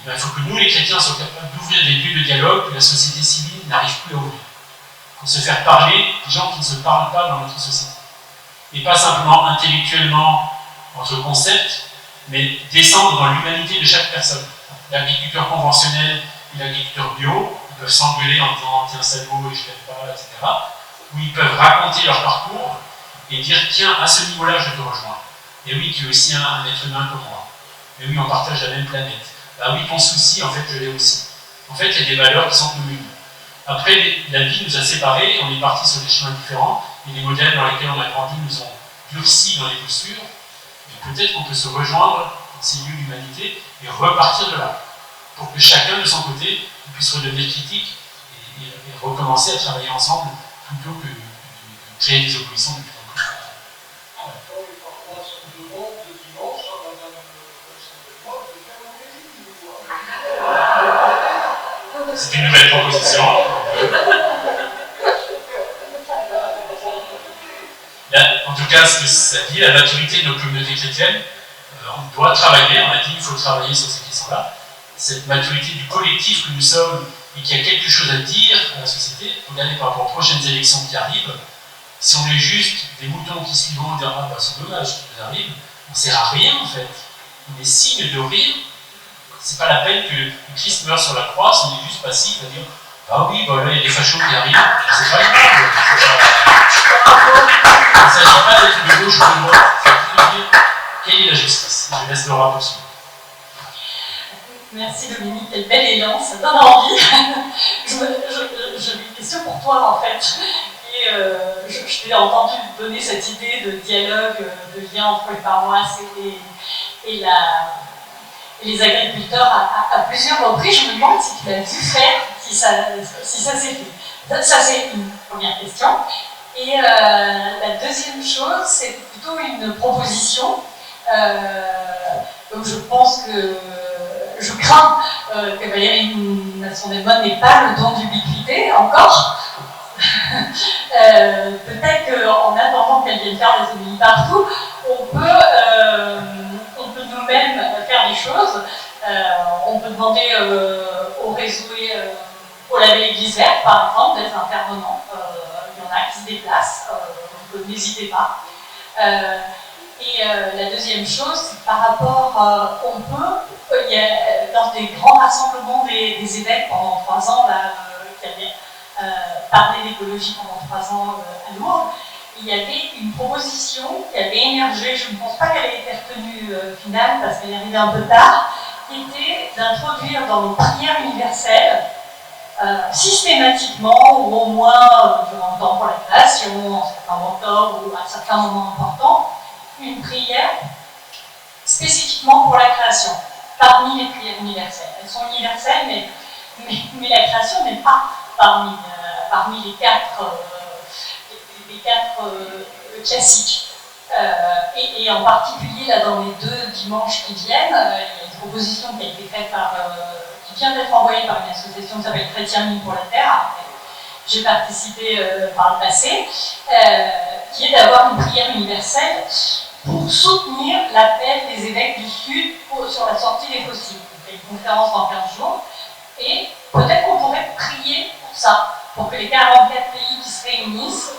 il faut que nous, les chrétiens, soient capables d'ouvrir des lieux de dialogue que la société civile n'arrive plus à ouvrir. Pour se faire parler des gens qui ne se parlent pas dans notre société. Et pas simplement intellectuellement entre concepts, mais descendre dans l'humanité de chaque personne. L'agriculteur conventionnel et l'agriculteur bio, ils peuvent s'engueuler en disant tiens, salaud, et je t'aime pas, etc. Ou ils peuvent raconter leur parcours et dire tiens, à ce niveau-là, je te rejoins. Et oui, tu es aussi un être humain comme moi. Et oui, on partage la même planète. Bah oui, ton souci, en fait, je l'ai aussi. En fait, il y a des valeurs qui sont communes. Après, la vie nous a séparés, on est partis sur des chemins différents, et les modèles dans lesquels on a grandi nous ont durcis dans les postures. Et peut-être qu'on peut se rejoindre dans ces lieux d'humanité et repartir de là, pour que chacun, de son côté, puisse redevenir critique et recommencer à travailler ensemble plutôt que de créer des oppositions depuis longtemps. C'est une nouvelle proposition. Là, en tout cas, ce que ça dit, la maturité de nos communautés chrétiennes, on doit travailler, on a dit qu'il faut travailler sur ces questions-là. Cette maturité du collectif que nous sommes et qui a quelque chose à dire à la société, regardez par rapport aux prochaines élections qui arrivent, si on est juste des moutons qui suivront et dire ah bah c'est dommage ce qui nous arrive, on ne sert à rien en fait. On est signe de rien. C'est pas la peine que Christ meure sur la croix si on est juste passif à dire ah oui, bah là il y a des fachos qui arrivent, c'est pas grave. Il ne s'agit pas d'être de gauche ou de droite, c'est de dire quelle est la justice. Je laisse Laura poursuivre. Merci Dominique, quel bel élan, ça donne envie. J'ai une question pour toi en fait. Et je t'ai entendu donner cette idée de dialogue, de lien entre les paroisses et les agriculteurs à plusieurs reprises. Je me demande si tu as dû faire, si ça s'est fait. Ça c'est une première question. Et la deuxième chose, c'est plutôt une proposition. Donc je pense que je crains que Valérie Masson-Delmotte n'ait pas le don d'ubiquité encore. Peut-être qu'en attendant qu'elle vienne faire des homélies partout, on peut nous-mêmes faire des choses. On peut demander au réseau et au label Église Verte, par exemple, d'être intervenants. Il y en a qui se déplacent, donc n'hésitez pas. La deuxième chose, c'est que par rapport, il y a, lors des grands rassemblements des évêques pendant 3 ans, qui avaient parlé d'écologie pendant 3 ans à Lourdes, il y avait une proposition qui avait émergé, je ne pense pas qu'elle ait été retenue finale parce qu'elle est arrivée un peu tard, qui était d'introduire dans nos prières universelles, systématiquement, ou au moins durant le temps pour la création, en septembre, octobre, ou à certains moments importants, une prière spécifiquement pour la création, parmi les prières universelles. Elles sont universelles, mais la création n'est pas parmi les 4 classiques. Et en particulier, là, dans les 2 dimanches qui viennent, il y a une proposition qui a été faite qui vient d'être envoyée par une association qui s'appelle Chrétiens Mille pour la Terre. J'ai participé par le passé, qui est d'avoir une prière universelle pour soutenir l'appel des évêques du Sud sur la sortie des fossiles. On fait une conférence dans 15 jours, et peut-être qu'on pourrait prier pour ça, pour que les 44 pays qui se réunissent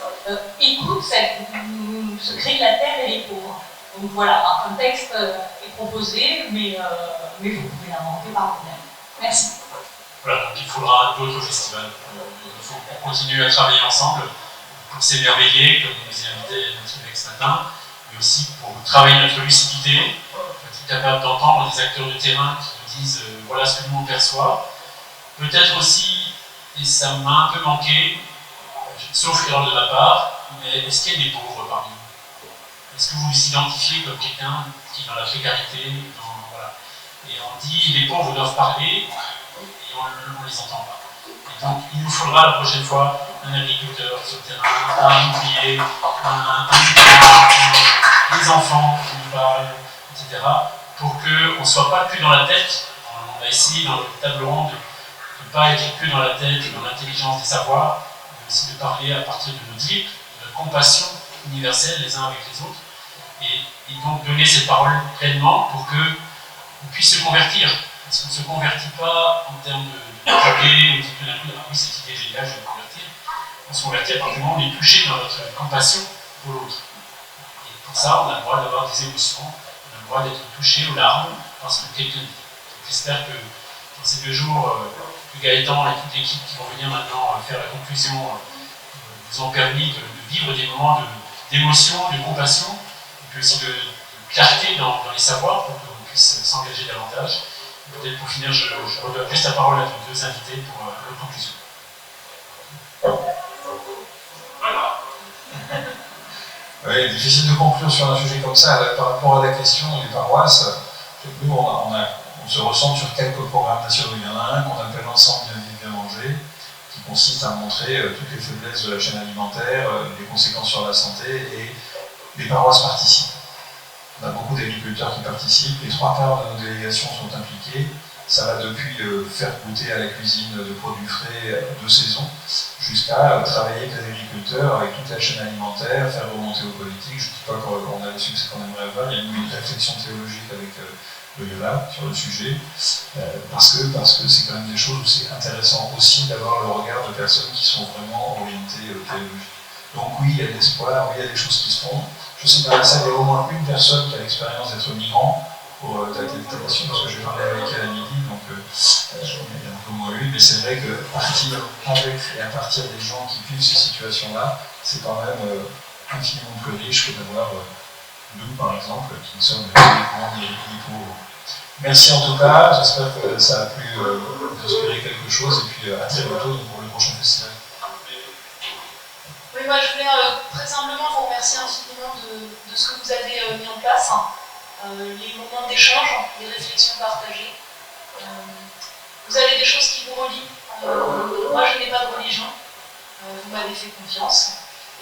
écoutent ce cri de la terre et les pauvres. Donc voilà, un contexte est proposé, mais vous pouvez l'inventer par vous-même. Merci. Voilà, donc il faudra d'autres festivals. Il faut qu'on continue à travailler ensemble pour s'émerveiller, comme nous y invitait notre collègue ce matin, mais aussi pour travailler notre lucidité, être capable d'entendre des acteurs de terrain qui nous disent voilà ce que nous on perçoit. Peut-être aussi, et ça m'a un peu manqué, sauf erreur de ma part, mais est-ce qu'il y a des pauvres parmi nous? Est-ce que vous vous identifiez comme quelqu'un qui est dans la précarité voilà. Et on dit les pauvres doivent parler, et on ne les entend pas. Et donc il nous faudra la prochaine fois un agriculteur sur le terrain, un ouvrier, des enfants qui nous parlent, etc. pour qu'on ne soit pas que dans la tête. On a essayé dans le table ronde de ne pas être que dans la tête et dans l'intelligence des savoirs, mais aussi de parler à partir de nos tripes, de notre compassion universelle les uns avec les autres, et donc donner cette parole pleinement pour qu'on puisse se convertir. Parce qu'on ne se convertit pas en termes de idée, ou tout d'un coup, oui, cette idée est géniale, je vais me convertir. On se convertit à partir du moment où on est touché dans notre compassion pour l'autre. Et pour ça, on a le droit d'avoir des émotions, on a le droit d'être touché aux larmes parce que quelqu'un dit. J'espère que dans ces 2 jours, que Gaëtan et toute l'équipe qui vont venir maintenant faire la conclusion vous ont permis de vivre des moments d'émotion, de compassion, et puis aussi de clarté dans les savoirs pour qu'on puisse s'engager davantage. Peut-être pour finir, je redonne juste la parole à nos 2 invités pour la conclusion. Voilà. Oui, difficile de conclure sur un sujet comme ça. Par rapport à la question des paroisses, nous, on se ressent sur quelques programmes nationaux. Il y en a un qu'on appelle Ensemble bien vivre, bien manger, qui consiste à montrer toutes les faiblesses de la chaîne alimentaire, les conséquences sur la santé, et les paroisses participent. On a beaucoup d'agriculteurs qui participent, les 3/4 de nos délégations sont impliquées. Ça va depuis faire goûter à la cuisine de produits frais de saison, jusqu'à travailler avec les agriculteurs, avec toute la chaîne alimentaire, faire remonter aux politiques. Je ne dis pas qu'on a les succès qu'on aimerait avoir, il y a une réflexion théologique avec le Yola sur le sujet, parce que c'est quand même des choses où c'est intéressant aussi d'avoir le regard de personnes qui sont vraiment orientées théologiques. Donc oui, il y a de l'espoir, oui, il y a des choses qui se font. Je sais pas, il y a au moins une personne qui a l'expérience d'être migrant pour dater de parce que j'ai parlé avec elle à midi, donc il y en a au moins une, mais c'est vrai que partir avec et à partir des gens qui vivent ces situations-là, c'est quand même infiniment plus riche que d'avoir nous, par exemple, qui ne sommes ni pauvres. Merci en tout cas, j'espère que ça a pu vous inspirer quelque chose, et puis à très bientôt pour le prochain festival. Oui, moi je voulais très humblement vous remercier infiniment de ce que vous avez mis en place, les moments d'échange, les réflexions partagées. Vous avez des choses qui vous relient. Moi je n'ai pas de religion, vous m'avez fait confiance,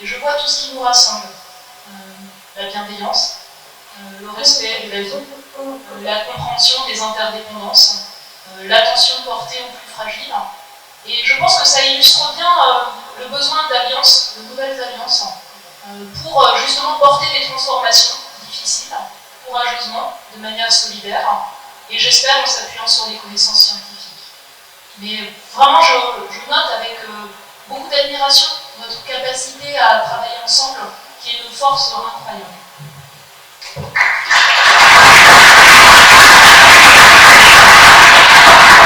et je vois tout ce qui nous rassemble. La bienveillance, le respect de la vie, la compréhension des interdépendances, l'attention portée aux plus fragiles. Et je pense que ça illustre bien le besoin d'alliances, de nouvelles alliances, pour justement porter des transformations difficile, courageusement, de manière solidaire, et j'espère en s'appuyant sur les connaissances scientifiques. Mais vraiment, je note avec beaucoup d'admiration votre capacité à travailler ensemble, qui est une force incroyable.